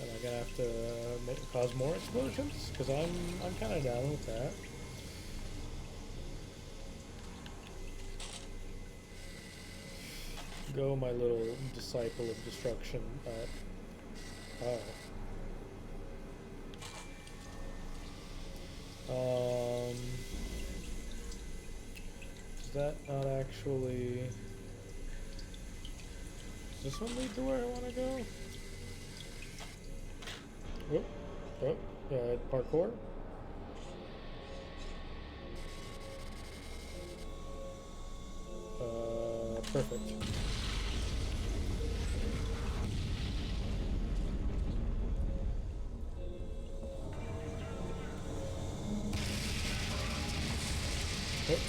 Am I gonna have to cause more explosions? Because I'm kind of down with that. Go, my little disciple of destruction. Oh. Does that not actually... Does this one lead to where I want to go? Parkour? Perfect. Oh.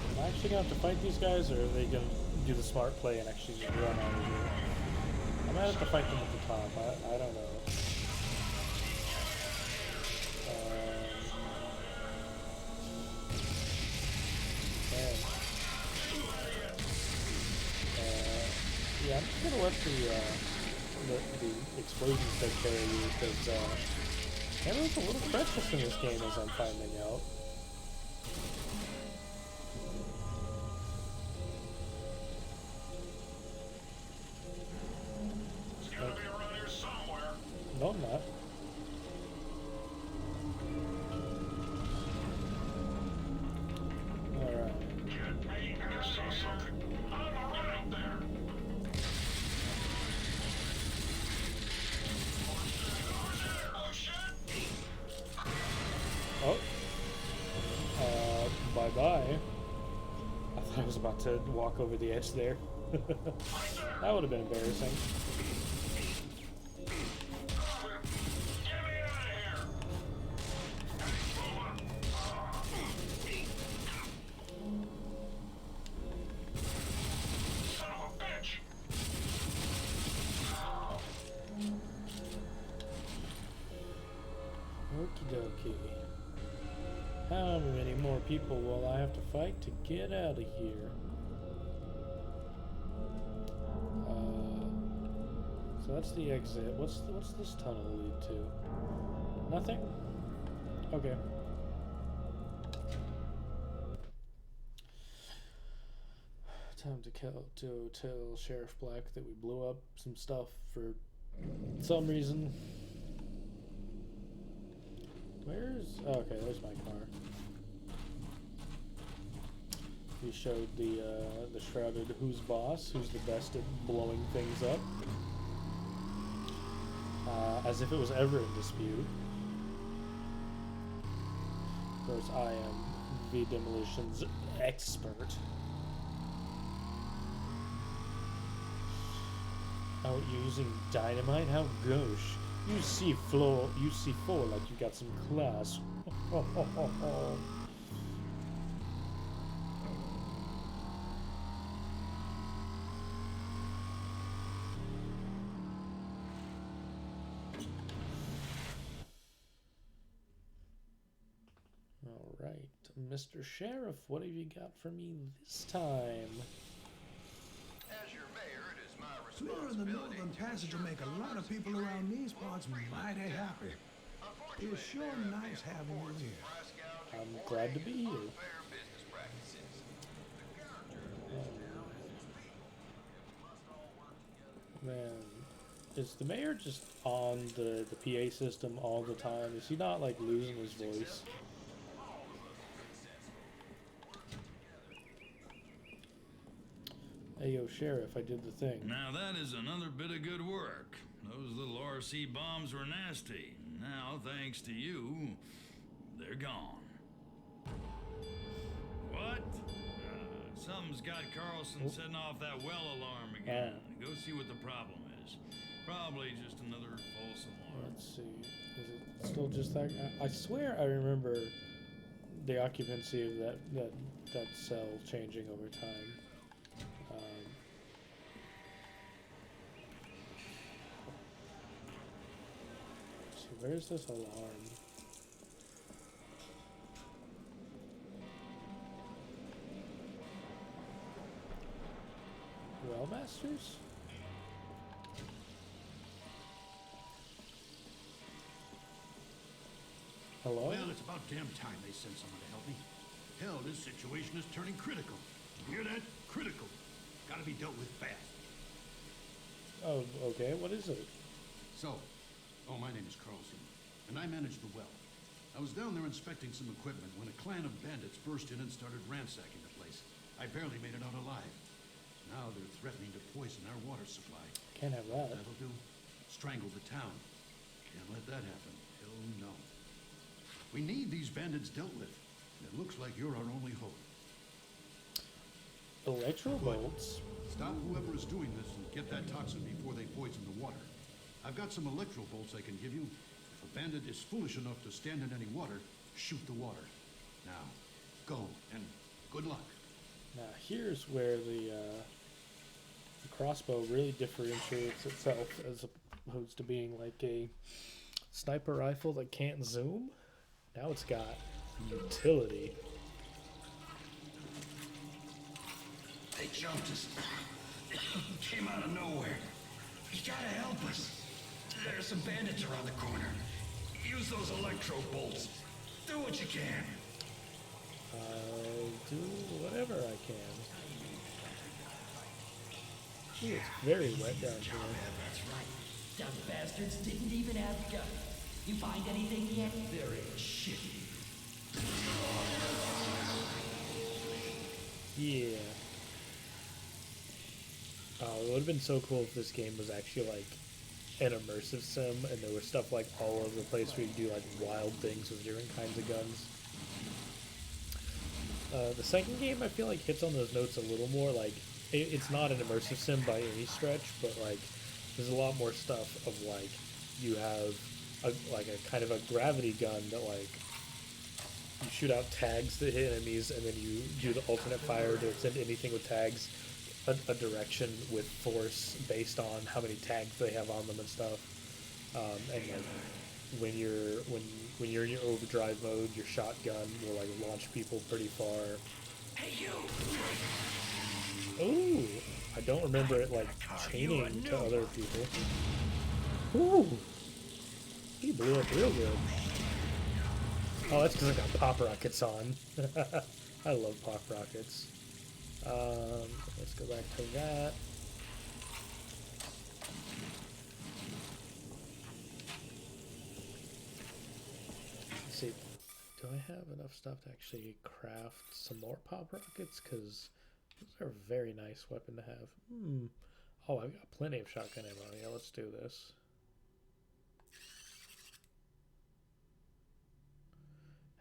Am I actually going to have to fight these guys, or are they going to do the smart play and actually just run out of here? I might have to fight them at the top. I don't know. Yeah, I'm just gonna let the explosions take care of you, because ammo's a little precious in this game, as I'm finding out. It's gotta be around here somewhere. No, I'm not. Alright. Get me. I saw something. On the right up there. Oh shit! Oh. Bye-bye. I thought I was about to walk over the edge there. That would have been embarrassing. Get me out of here! Son of a bitch! Okie dokie. How many more people will I have to fight to get out of here? So that's the exit. What's this tunnel lead to? Nothing? Okay. Time to tell Sheriff Black that we blew up some stuff for some reason. Where's... Oh, okay, there's my car. We showed the shrouded who's boss, who's the best at blowing things up. As if it was ever in dispute. Of course, I am the demolitions expert. Out using dynamite? How gauche. You see C4 like you got some class. Alright, Mr. Sheriff, what have you got for me this time? As your mayor, it is my Clearing the responsibility. northern passage will make a lot of people around these parts mighty happy. It's sure nice having you here. I'm glad to be here. Fair business practices. Man, is the mayor just on the PA system all the time? Is he not like losing his voice? Hey yo, Sheriff, I did the thing. Now that is another bit of good work. Those little RC bombs were nasty. Now, thanks to you, they're gone. What? Something's got Carlson setting off that well alarm again. Go see what the problem is. Probably just another false alarm. Let's see. Is it still just that? I swear I remember the occupancy of that cell changing over time. So where's this alarm? Well, Masters? Hello? Well, it's about damn time they sent someone to help me. Hell, this situation is turning critical. You hear that? Critical. Gotta be dealt with fast. Oh, okay. What is it? So, my name is Carlson, and I manage the well. I was down there inspecting some equipment when a clan of bandits burst in and started ransacking the place. I barely made it out alive. Now they're threatening to poison our water supply. Can't have that. That'll do. Strangle the town. Can't let that happen. Hell no. We need these bandits dealt with. It looks like you're our only hope. Electro bolts. Stop whoever is doing this and get that toxin before they poison the water. I've got some electro bolts I can give you. If a bandit is foolish enough to stand in any water, shoot the water. Now, go, and good luck. Now here's where the crossbow really differentiates itself as opposed to being like a sniper rifle that can't zoom. Now it's got utility. They jumped us. Came out of nowhere. You gotta help us. There's some bandits around the corner. Use those electro bolts. Do what you can. I'll do whatever I can. Ooh, it's very wet down here. That's right. Dumb bastards didn't even have guns. You find anything yet? There ain't shit. Yeah. It would have been so cool if this game was actually like an immersive sim and there was stuff like all over the place where you do like wild things with different kinds of guns. The second game I feel like hits on those notes a little more. Like it's not an immersive sim by any stretch, but like there's a lot more stuff of like you have a kind of a gravity gun that like you shoot out tags that hit enemies and then you do the alternate fire to send anything with tags a direction with force based on how many tags they have on them and stuff. And like when you're in your overdrive mode, your shotgun will like launch people pretty far. Hey, you! Ooh, I don't remember it like chaining to other people. Ooh, he blew up real good. Oh, that's because I got pop rockets on. I love pop rockets. Let's go back to that. Let's see. Do I have enough stuff to actually craft some more pop rockets? Because those are a very nice weapon to have. Oh, I've got plenty of shotgun ammo. Yeah, let's do this.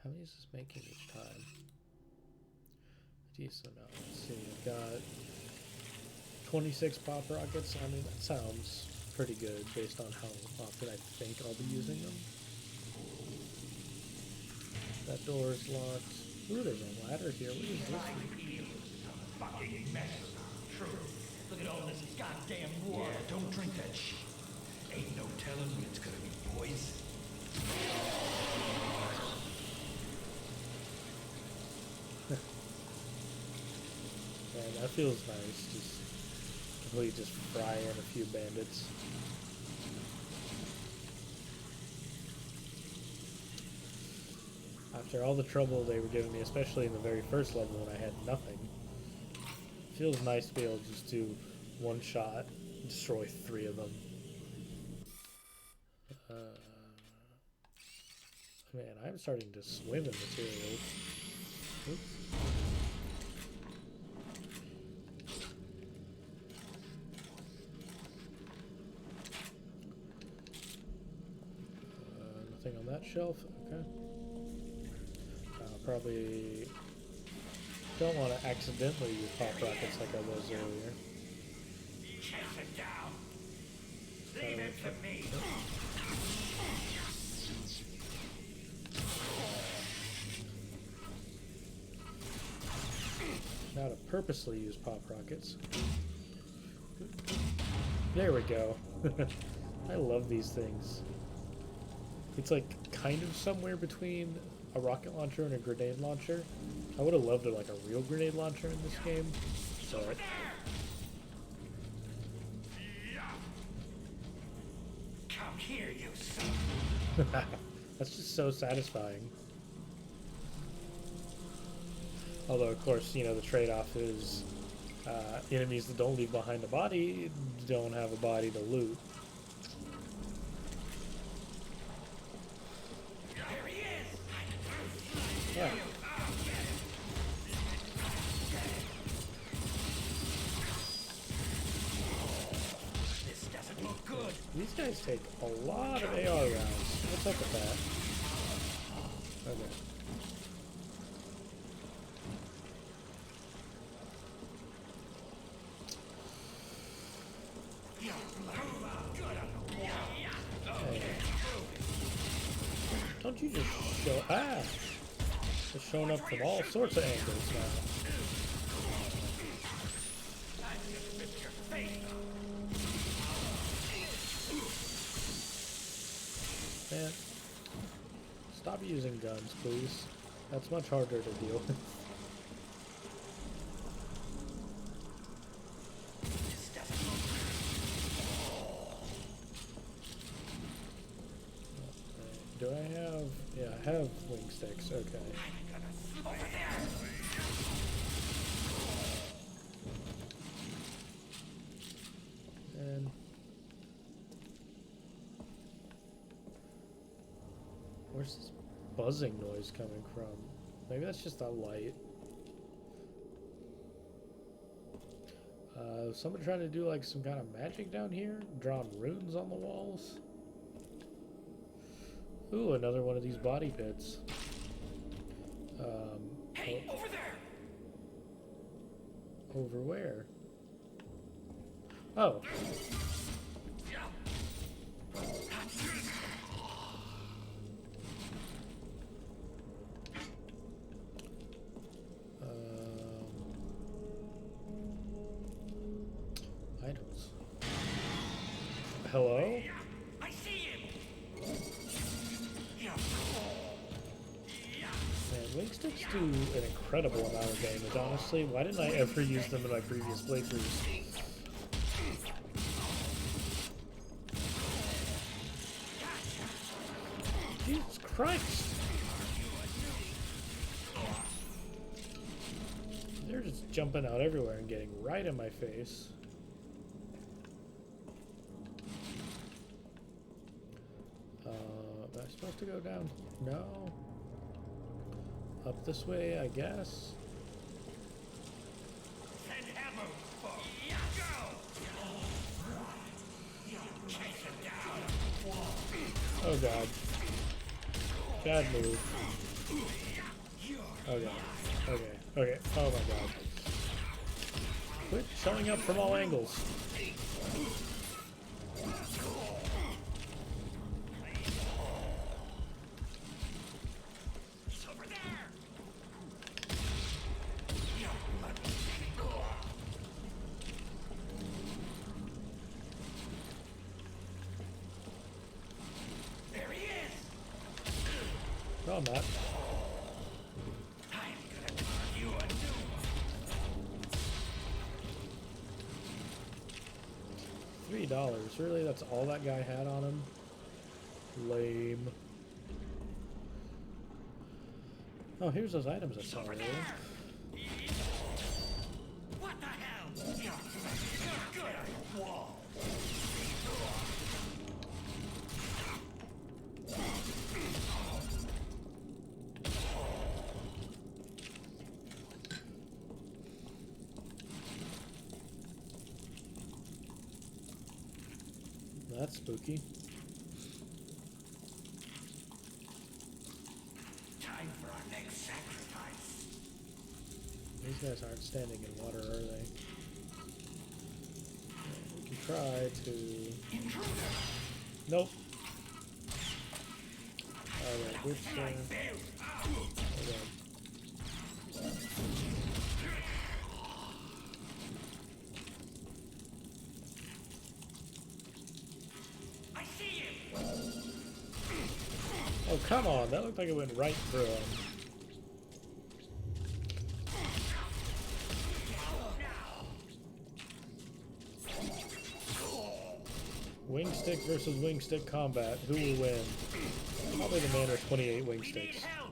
How many is this making each time? A decent amount. Let's see. I've got 26 pop rockets. I mean, that sounds pretty good based on how often I think I'll be using them. That door is locked. Ooh, there's a ladder here. What is this? Fucking mess. True. Look at all this goddamn water. Yeah, don't drink that shit. Ain't no telling when it's gonna be poison. Man, that feels nice. Just completely just fry in a few bandits. After all the trouble they were giving me, especially in the very first level when I had nothing, it feels nice to be able to just do one shot, destroy 3 of them. Man, I'm starting to swim in materials. Oops. Nothing on that shelf. Okay. Probably don't want to accidentally use pop rockets like I was earlier. Chase it down. Leave it to me. Now to purposely use pop rockets. There we go. I love these things. It's like kind of somewhere between a rocket launcher and a grenade launcher. I would have loved like a real grenade launcher in this game. But Come here, you son. that's just so satisfying. Although, of course, you know, the trade-off is Enemies that don't leave behind a body don't have a body to loot. There he is! Yeah. This doesn't look good. These guys take a lot of AR rounds. What's up with that? Okay. Hey. Don't you just show... Ah! It's showing up from all sorts of angles now. Man, stop using guns, please. That's much harder to deal with. Do I have... Yeah, I have wing sticks. Okay. And... Where's this buzzing noise coming from? Maybe that's just a light. Somebody trying to do like some kind of magic down here? Drawing runes on the walls? Ooh, another one of these body pits. Hey, over there! Over where? Oh. Items. Hello? I see him! Man, wing sticks do an incredible amount of damage, honestly. Why didn't I ever use them in my previous playthroughs? Jesus Christ! They're just jumping out everywhere and getting right in my face. Am I supposed to go down? No. Up this way, I guess. Send ammo! Go! Oh god. Bad move. Okay. Okay. Okay. Oh my god. Quit showing up from all angles. It's over there! There he is! No, I'm not. I'm gonna turn you a new one. $3. Really? That's all that guy had on him? Lame. Oh, here's those items I saw earlier. What the hell? Good. Wall. That's spooky. Time for our next sacrifice. These guys aren't standing in water, are they? We can try to... Intruder! Nope. Alright, which... hold on. I see him! Oh, come on. That looked like it went right through him. Wing stick versus wing stick combat. Who will win? Probably the man with 28 wing We need sticks. help!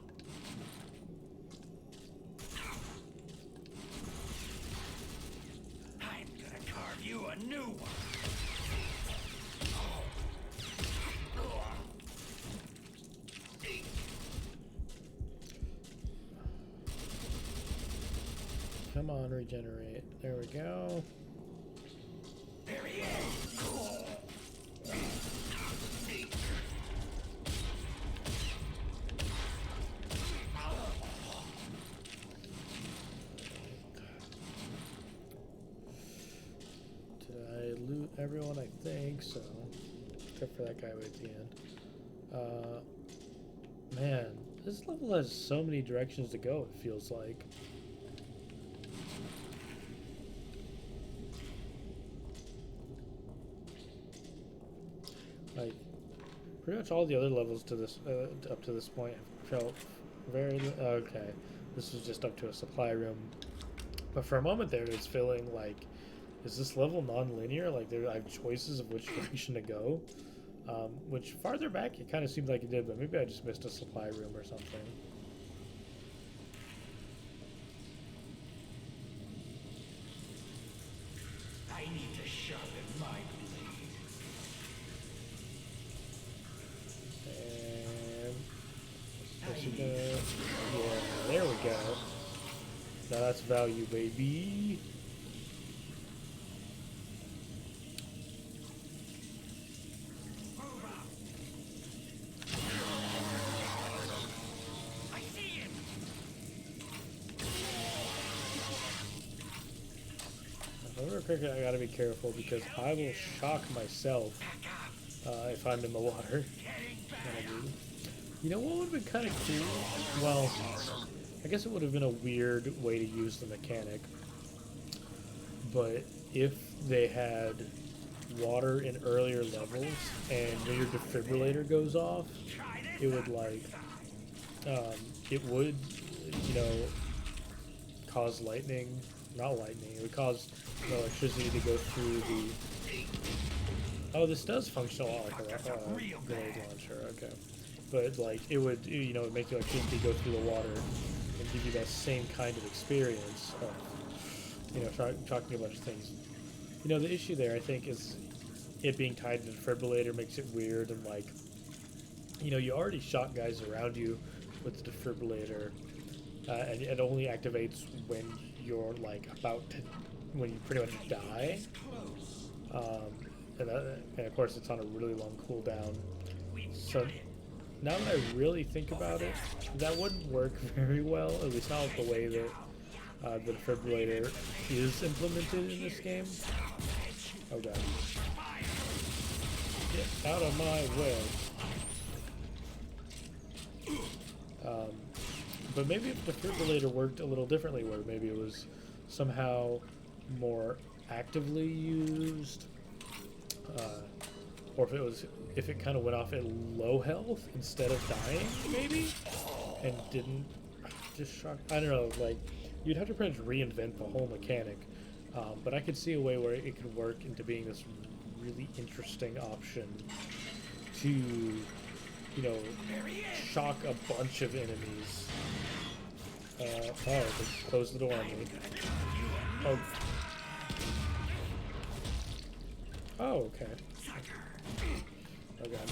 on, regenerate. There we go. There he is. Did I loot everyone? I think so. Except for that guy right at the end. Man, this level has so many directions to go, it feels like. Like, pretty much all the other levels to this up to this point have felt very okay. This was just up to a supply room, but for a moment there, it was feeling like, is this level non-linear? Like I have choices of which direction to go. Which farther back it kind of seemed like it did, but maybe I just missed a supply room or something. I need to sharpen my blade. And is it gonna, yeah, there we go. Now that's value, baby. Cricket, I gotta be careful because I will shock myself if I'm in the water. You know what would have been kind of cool? Well, I guess it would have been a weird way to use the mechanic, but if they had water in earlier levels and when your defibrillator goes off, it would it would, you know, cause lightning. Not lightning. It would cause the electricity to go through the. Oh, this does function like a grenade launcher. Okay, but like it would, you know, make the electricity go through the water and give you that same kind of experience of, you know, talking a bunch of things. You know, the issue there, I think, is it being tied to the defibrillator makes it weird and like, you know, you already shot guys around you with the defibrillator, and it only activates when you're like when you pretty much die, and of course it's on a really long cooldown. So now that I really think about it, that wouldn't work very well, at least not the way that the defibrillator is implemented in this game. Oh god. Get out of my way. But maybe if the defibrillator worked a little differently, where maybe it was somehow more actively used, or if it kind of went off at low health instead of dying, maybe, and didn't just shock. I don't know. Like, you'd have to pretty much reinvent the whole mechanic. But I could see a way where it could work into being this really interesting option to, you know, shock a bunch of enemies. Oh, they closed the door on me. Oh. Oh, okay. Oh, God.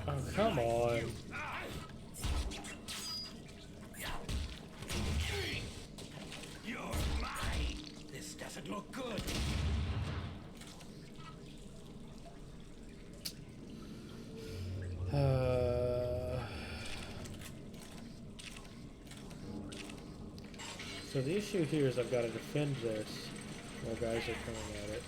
Oh, come on. You're mine. This doesn't look good. So the issue here is I've got to defend this while guys are coming at it.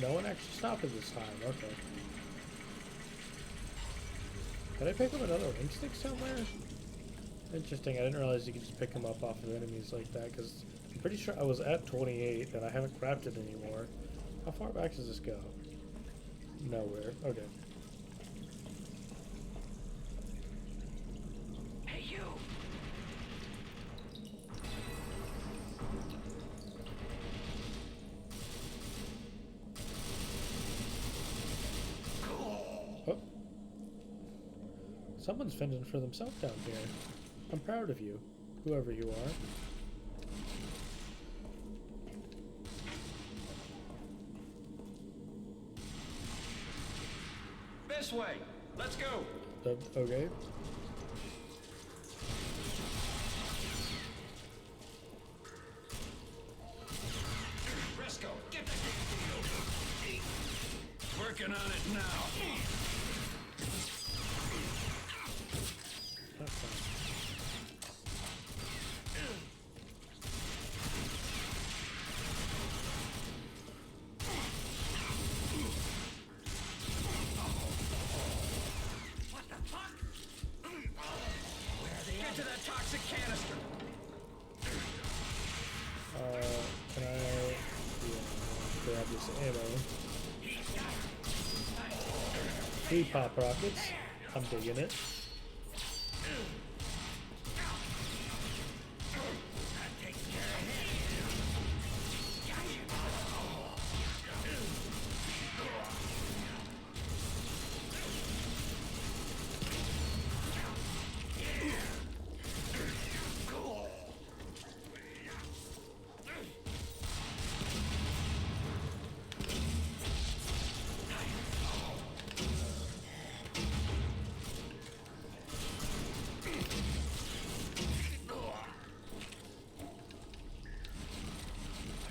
No one actually stopped it this time. Okay. Did I pick up another ring stick somewhere? Interesting. I didn't realize you could just pick them up off of enemies like that, because I'm pretty sure I was at 28 and I haven't crafted anymore. How far back does this go? Nowhere. Okay. Hey, you. Someone's fending for themselves down here. I'm proud of you, whoever you are. This way. Let's go. Okay. Briscoe, get that thing. Working on it now. That's fine. Get to that toxic canister. Can I grab this ammo? 3 pop rockets. I'm digging it.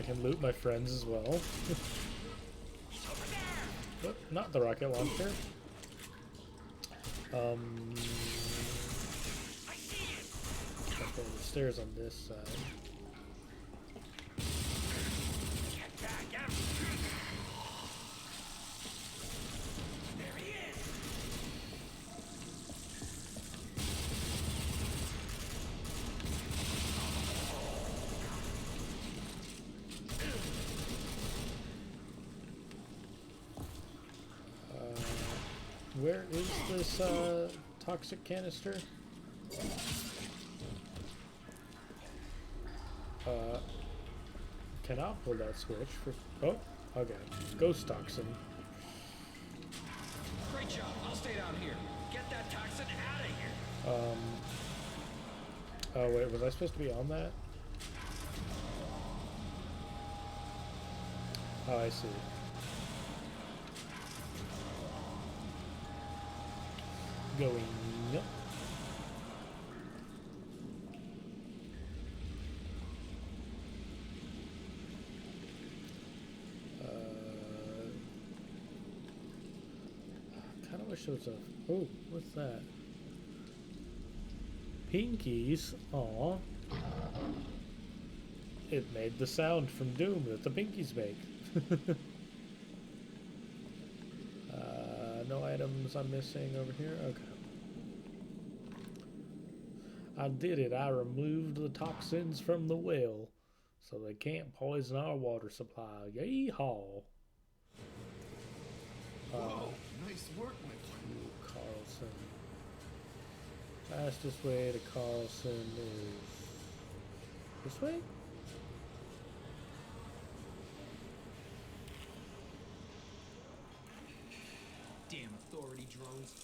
I can loot my friends as well. Oh, not the rocket launcher. Okay, the stairs on this side. Where is this toxic canister? Cannot pull that switch for. Oh, okay. Ghost toxin. Great job. I'll stay down here. Get that toxin out of here. Oh wait, was I supposed to be on that? Oh, I see. Going up. Kind of wish there was a. Oh, what's that? Pinkies. Aw. It made the sound from Doom that the Pinkies make. No items I'm missing over here. Okay. I did it. I removed the toxins from the well so they can't poison our water supply. Yeehaw. Whoa, nice work, my friend. Carlson. Fastest way to Carlson is this way? Damn authority drones.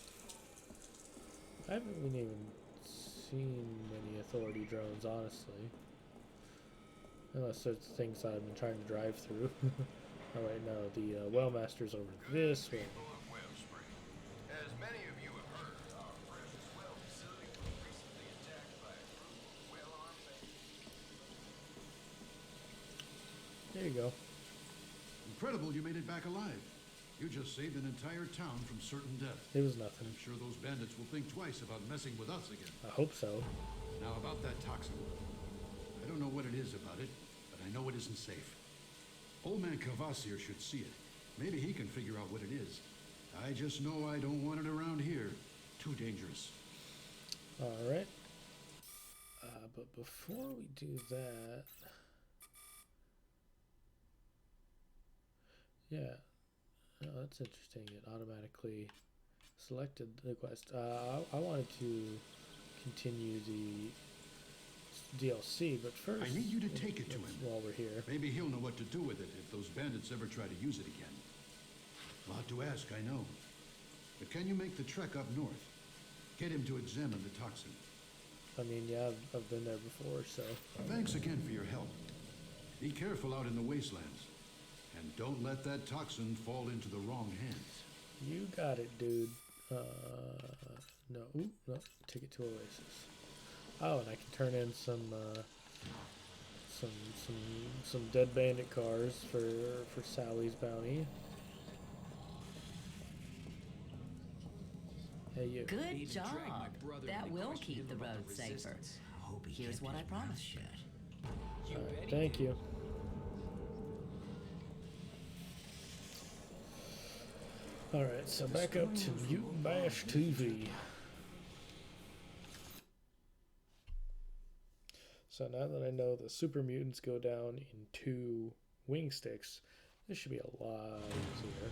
I haven't really even seen many authority drones, honestly. Unless it's things I've been trying to drive through. Oh wait, no, the Wellmaster's over this way. People of Wellspring. As many of you have heard, our precious well facility was recently attacked by a group of well-armed bandits. There you go. Incredible you made it back alive. You just saved an entire town from certain death. It was nothing. I'm sure those bandits will think twice about messing with us again. I hope so. Now about that toxin. I don't know what it is about it, but I know it isn't safe. Old man Cavassier should see it. Maybe he can figure out what it is. I just know I don't want it around here. Too dangerous. Alright. But before we do that... Yeah. Oh, that's interesting. It automatically selected the quest. I wanted to continue the DLC, but first... I need you to take it to him. While we're here. Maybe he'll know what to do with it if those bandits ever try to use it again. A lot to ask, I know. But can you make the trek up north? Get him to examine the toxin. I mean, yeah, I've been there before, so. Thanks again for your help. Be careful out in the wastelands. And don't let that toxin fall into the wrong hands. You got it, dude. No, ooh, no, ticket to Oasis. Oh, and I can turn in some dead bandit cars for Sally's bounty. Hey, you. Good job. That will keep the road safer. Here's what I promised you. Alright, thank you. Alright, so back up to Mutant Bash TV. So now that I know the super mutants go down in 2 wing sticks, this should be a lot easier.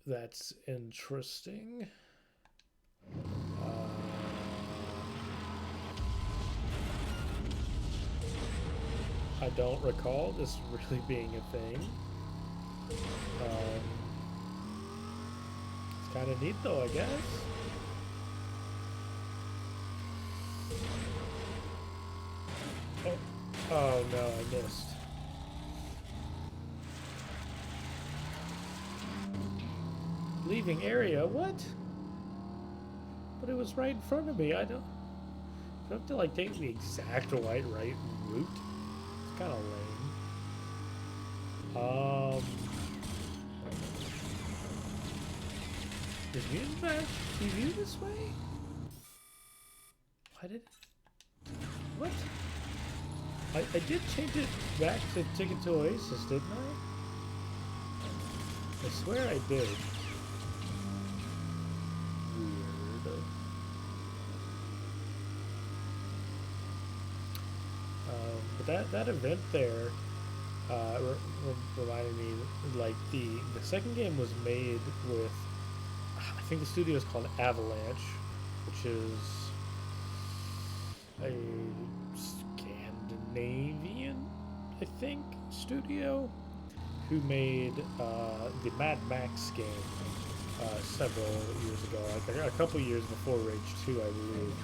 That's interesting. I don't recall this really being a thing. It's kind of neat though, I guess. Oh no, I missed. Leaving area? What? But it was right in front of me. I don't have to like take the exact right route. It's kind of lame. Is Mutant Bash TV this way? Why did it? What? I did change it back to Ticket to Oasis, didn't I? I swear I did. Weird. But that event there reminded me, like the second game was made with, I think the studio is called Avalanche, which is a Scandinavian, I think, studio, who made the Mad Max game several years ago, like a couple years before Rage 2, I believe.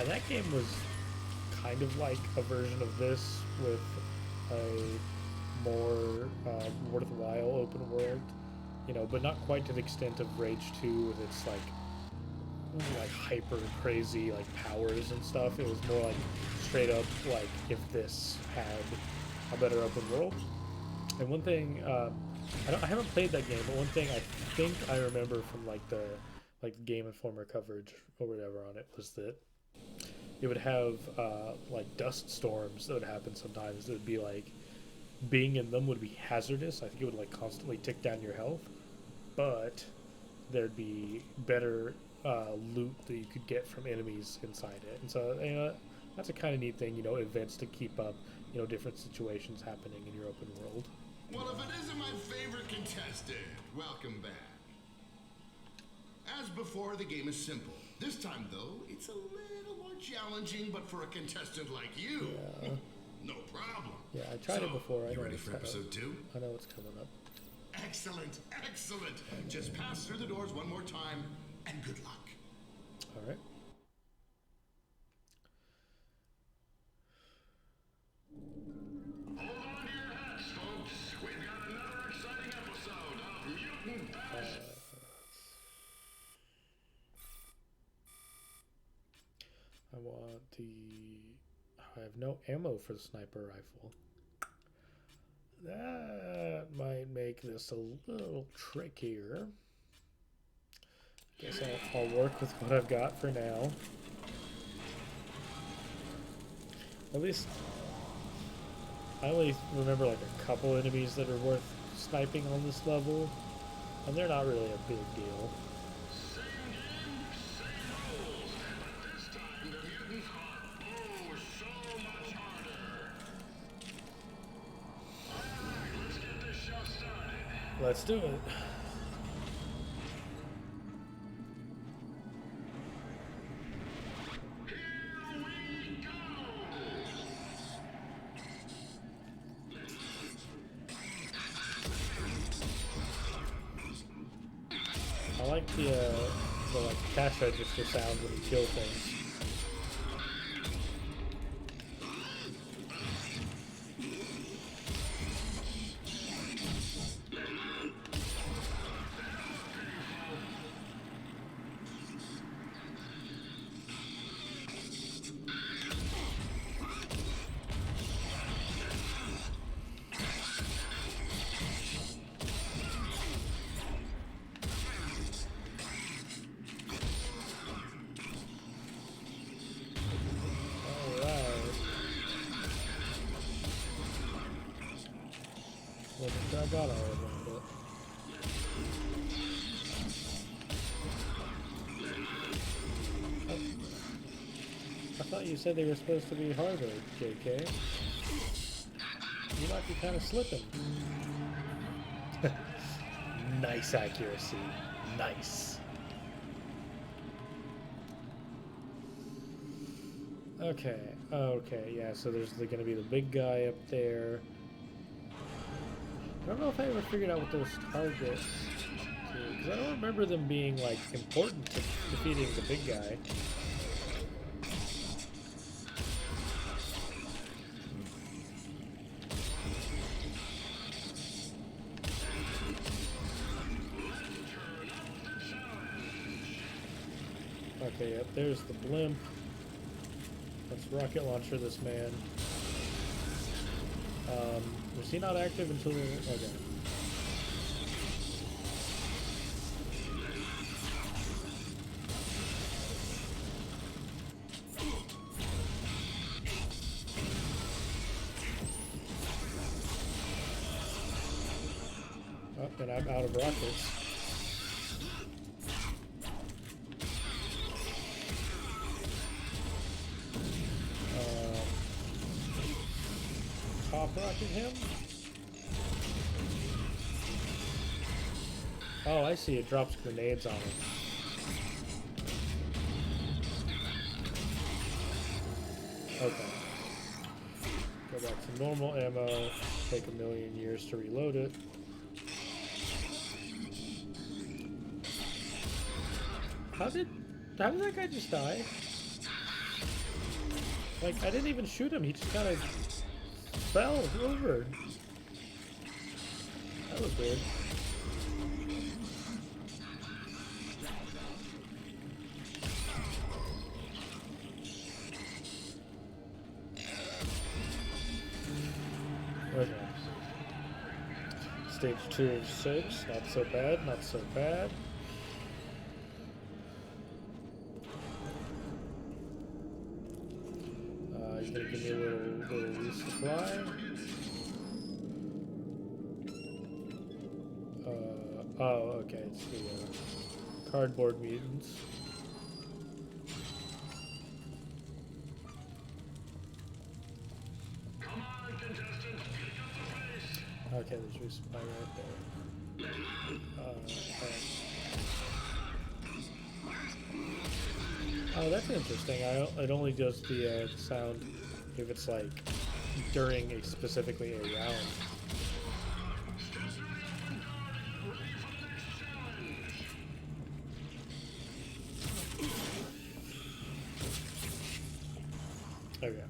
And that game was kind of like a version of this with a more worthwhile open world, you know, but not quite to the extent of Rage 2 with its like hyper crazy like powers and stuff. It was more like straight up like if this had a better open world. And one thing, I haven't played that game, but one thing I think I remember from like the Game Informer coverage or whatever on it was that it would have like dust storms that would happen sometimes. It would be like being in them would be hazardous. I think it would like constantly tick down your health, but there'd be better loot that you could get from enemies inside it. And so, you know, that's a kind of neat thing, you know, events to keep up, you know, different situations happening in your open world. Well, if it isn't my favorite contestant, welcome back. As before, the game is simple. This time, though, it's a little more challenging, but for a contestant like you, no problem. Yeah, I tried it before. I You know ready what's for episode 2? I know what's coming up. Excellent, excellent. Just pass through the doors one more time, and good luck. All right. Hold on to your hats, folks. We've got another exciting episode of Mutant Bash. I want I have no ammo for the sniper rifle. That might make this a little trickier. Guess I'll work with what I've got for now. At least I only remember like a couple enemies that are worth sniping on this level, and they're not really a big deal. Same game, same rules. But this time the mutants are so much harder. Alright, let's get this show started. Let's do it. like the like cash register sound when you kill things. I got all of them, but... Oh. I thought you said they were supposed to be harder, JK. You might be kind of slipping. Nice accuracy. Nice. Okay, okay, yeah, so there's gonna be the big guy up there. I don't know if I ever figured out what those targets do, because I don't remember them being, like, important to defeating the big guy. Okay, yep, there's the blimp. Let's rocket launcher this man. Was he not active until... Okay. Oh, and I'm out of rockets. Rocket him? Oh, I see. It drops grenades on him. Okay. Go back to normal ammo. Take 1,000,000 years to reload it. How did that guy just die? Like, I didn't even shoot him. He just kind of fell over. That was weird. Okay. Stage 2 of 6. Not so bad, not so bad. He's gonna give me a little resupply. Oh, okay, it's the cardboard mutants. Come on, contestant, pick up the pace. Okay, there's resupply right there. Oh, that's interesting. It only does the sound if it's like during specifically a round. Okay.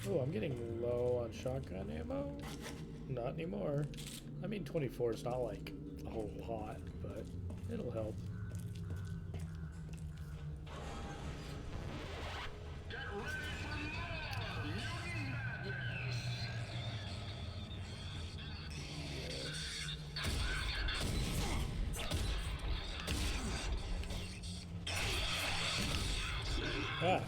Oh, I'm getting low on shotgun ammo. Not anymore. I mean, 24 is not like a whole lot, but it'll help. Get ready for more mutant madness. Ah.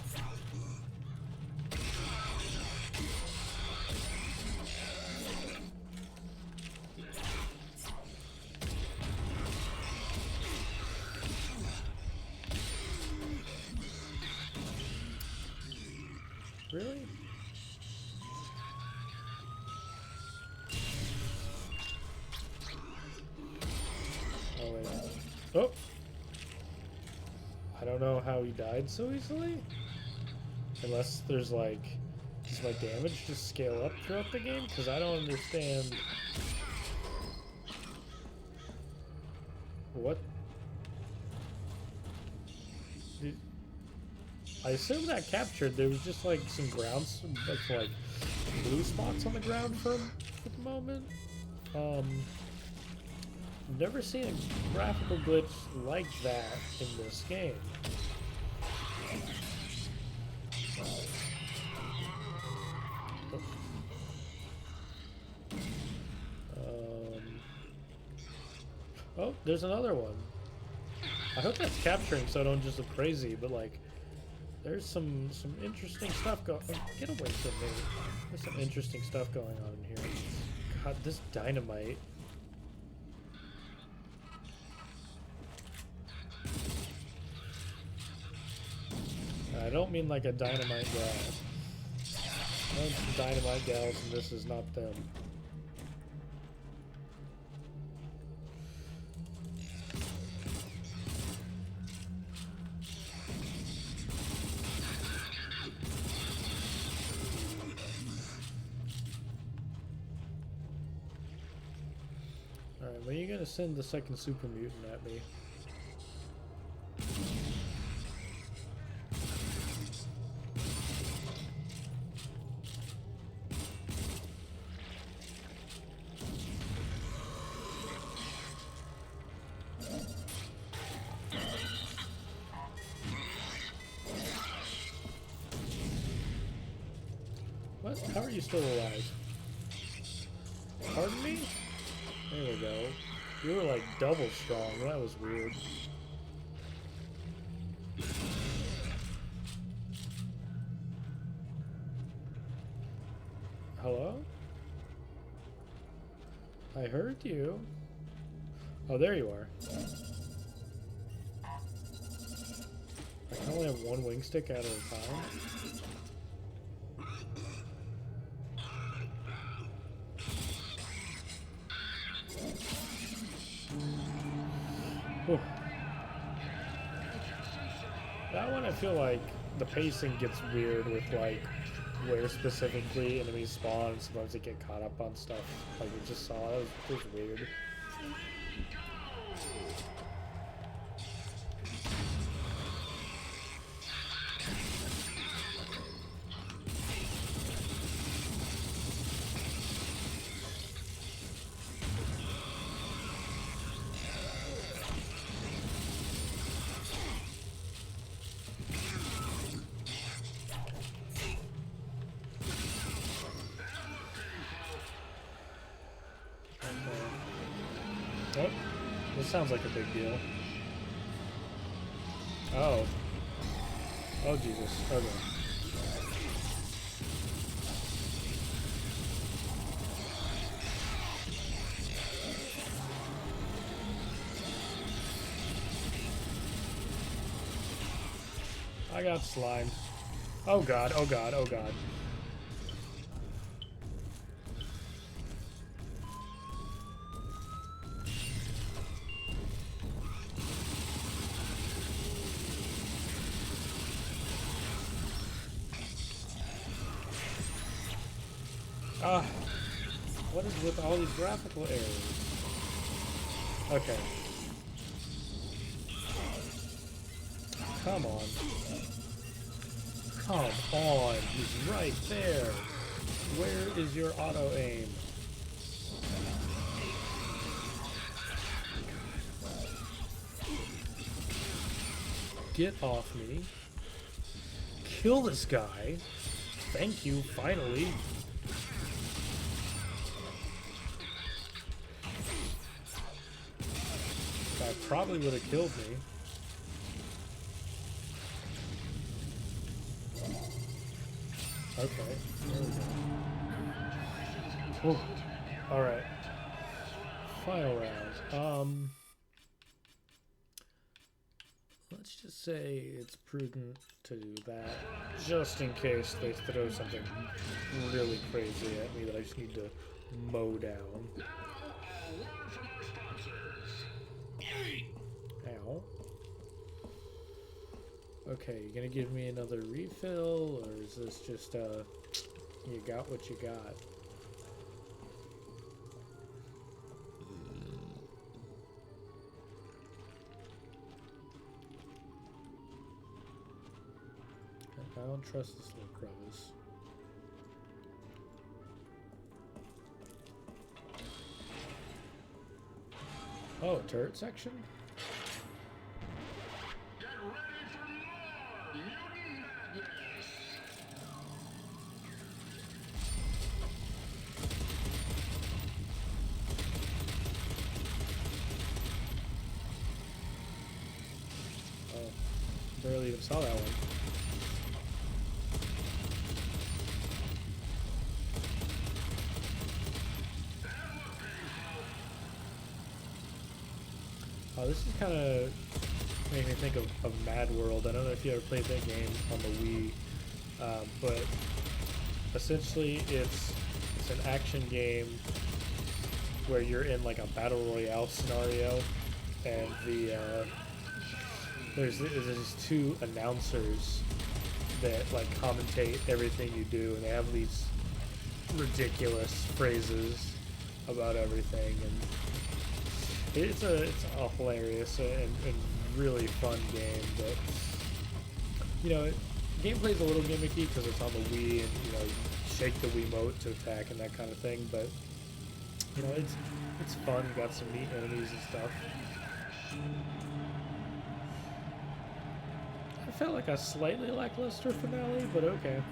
Really? Oh, wait. Oh! I don't know how he died so easily. Unless there's like... Does my damage just scale up throughout the game? Because I don't understand What? I assume that captured. There was just like some grounds, like blue spots on the ground for the moment. I've never seen a graphical glitch like that in this game. Oh, there's another one. I hope that's capturing so I don't just look crazy, but like, there's some interesting stuff going. Get away from me! There's some interesting stuff going on in here. God, this dynamite. I don't mean like a dynamite gal. I know some dynamite gals, and this is not them. Alright, when are you gonna send the second super mutant at me? What? How are you still alive? Pardon me? There we go. You were like double strong. That was weird. Hello? I heard you. Oh, there you are. I can only have one wing stick at a time. Whew. That one I feel like the pacing gets weird with like where specifically enemies spawn and sometimes they get caught up on stuff like we just saw. It was weird. Oh, this sounds like a big deal. Oh. Oh, Jesus. Okay. I got slimed. Oh god, oh god, oh god. Ah, what is with all these graphical errors? Okay. Come on. Come on, he's right there. Where is your auto aim? Get off me. Kill this guy. Thank you, finally. That probably would have killed me. Okay, there we go. Alright. Final round. Let's just say it's prudent to do that, just in case they throw something really crazy at me that I just need to mow down. Ow. Okay, you gonna give me another refill, or is this just, you got what you got? I don't trust this little crevice. Oh, turret section? Get ready for more mutant madness! Oh, barely even saw that one. Oh, this is kind of making me think of Mad World. I don't know if you ever played that game on the Wii, but essentially it's an action game where you're in like a battle royale scenario, and there's these two announcers that like commentate everything you do, and they have these ridiculous phrases about everything, and it's a hilarious and really fun game. But you know, gameplay's a little gimmicky because it's on the Wii, and you know, you shake the Wiimote to attack and that kind of thing. But you know, it's fun. You got some neat enemies and stuff. I felt like a slightly lackluster finale, but okay.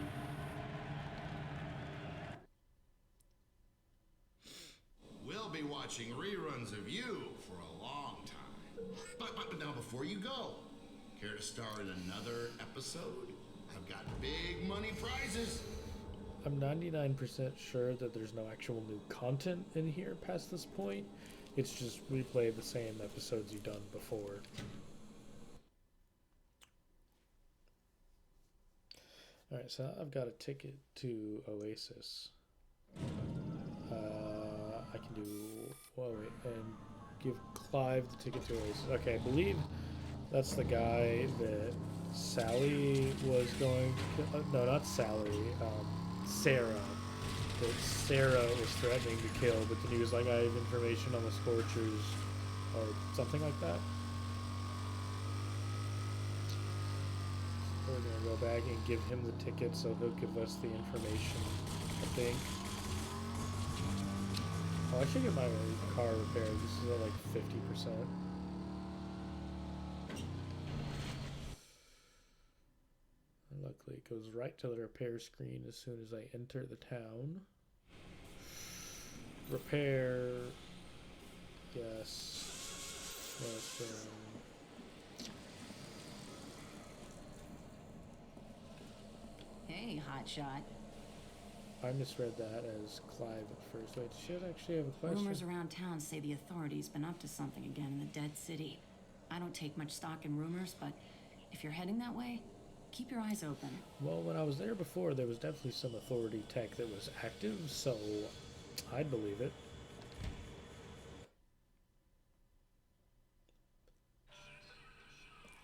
We'll be watching reruns of you for a long time. But now before you go, care to star in another episode? I've got big money prizes. I'm 99% sure that there's no actual new content in here past this point. It's just replay the same episodes you've done before. Alright, so I've got a ticket to Oasis. I can do... Whoa, wait, and give Clive the ticket to Oasis. Okay, I believe that's the guy that Sally was going to... no, not Sally. Sarah. That Sarah was threatening to kill, but then he was like, I have information on the Scorchers, or something like that. So we're gonna go back and give him the ticket, so he'll give us the information, I think. Oh, I should get my car repaired. This is at like 50%. And luckily it goes right to the repair screen as soon as I enter the town. Repair. Yes. Hey, hotshot. I misread that as Clive at first. Wait, should I actually have a question? Rumors around town say the authorities been up to something again in the Dead City. I don't take much stock in rumors, but if you're heading that way, keep your eyes open. Well, when I was there before, there was definitely some authority tech that was active, so I'd believe it.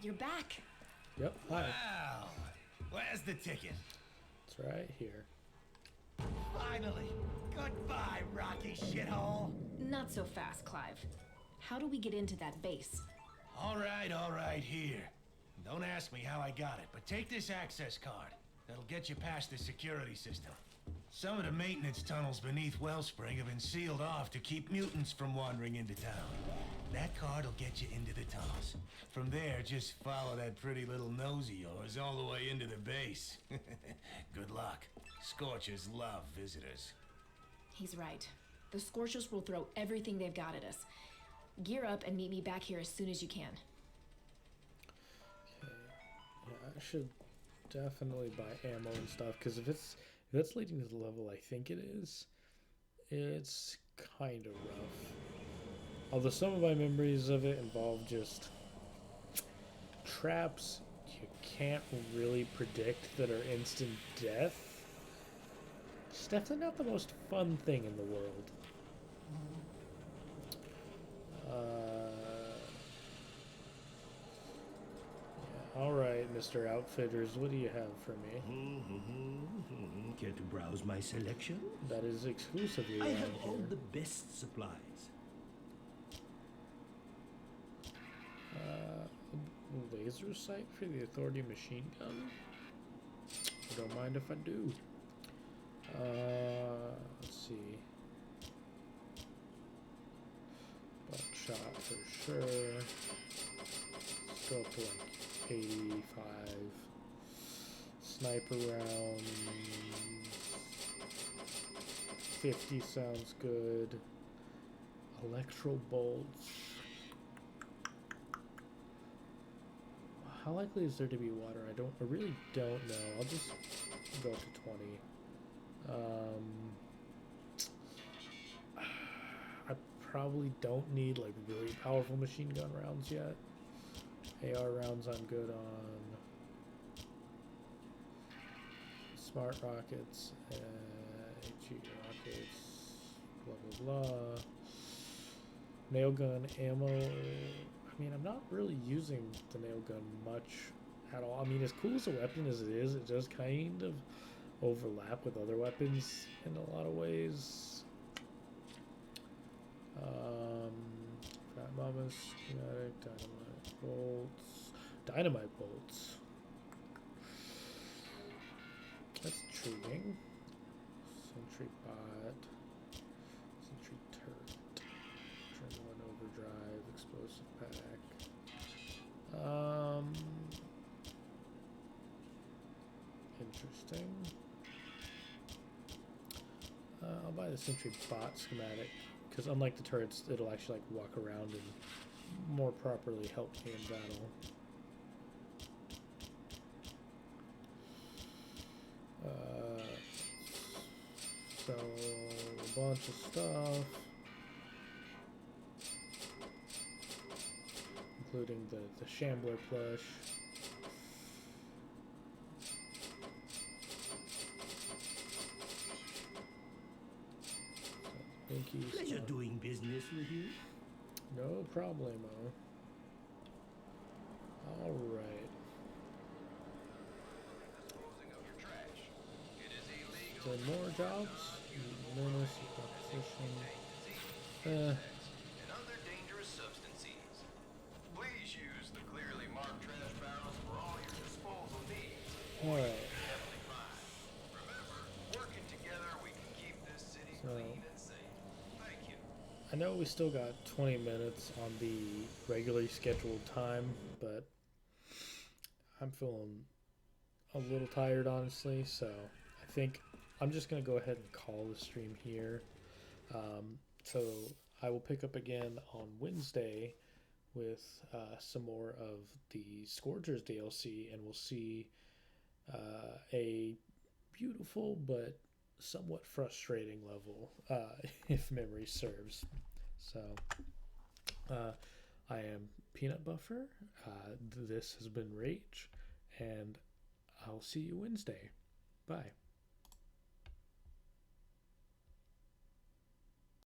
You're back. Yep, hi. Wow. Where's the ticket? It's right here. Finally. Goodbye, Rocky shithole. Not so fast, Clive. How do we get into that base? All right, here. Don't ask me how I got it, but take this access card. That'll get you past the security system. Some of the maintenance tunnels beneath Wellspring have been sealed off to keep mutants from wandering into town. That card will get you into the tunnels. From there, just follow that pretty little nose of yours all the way into the base. Good luck. Scorchers love visitors. He's right. The Scorchers will throw everything they've got at us. Gear up and meet me back here as soon as you can. Okay. Yeah, I should definitely buy ammo and stuff, because if it's leading to the level I think it is, it's kind of rough. Although some of my memories of it involve just traps you can't really predict that are instant death. It's definitely not the most fun thing in the world. Yeah, alright, Mr. Outfitters, what do you have for me? Care to browse my selection? That is exclusively I around have here. all the best supplies. Laser sight for the Authority machine gun? so don't mind if I do. Let's see. Buckshot for sure. Let's go up to like 85. Sniper rounds. 50 sounds good. Electro bolts. How likely is there to be water? I really don't know. I'll just go up to 20. I probably don't need like really powerful machine gun rounds yet. AR rounds I'm good on. Smart rockets, HE rockets, blah blah blah. Nail gun ammo. I mean, I'm not really using the nail gun much at all. I mean, as cool as a weapon as it is, it does kind of overlap with other weapons in a lot of ways. Fat Mama schematic, dynamite bolts. Dynamite bolts. That's intriguing. Sentry bot. Sentry turret. Adrenaline overdrive. Explosive pack. Interesting. I'll buy the Sentry bot schematic because unlike the turrets, it'll actually like walk around and more properly help me in battle. So a bunch of stuff, including the Shambler plush. Pleasure doing business with you. No problemo. All right. Is there more jobs? Menace, competition. And other dangerous substances. Please use the clearly marked trash barrels for all your disposal needs. All right. Remember, working together, we can keep this city clean and safe. Thank you. I know we still got 20 minutes on the regularly scheduled time, but I'm feeling a little tired, honestly, so I think I'm just going to go ahead and call the stream here. So I will pick up again on Wednesday with some more of the Scourgers DLC, and we'll see a beautiful but somewhat frustrating level, if memory serves. So I am Peanut Buffer. This has been Rage, and I'll see you Wednesday. Bye.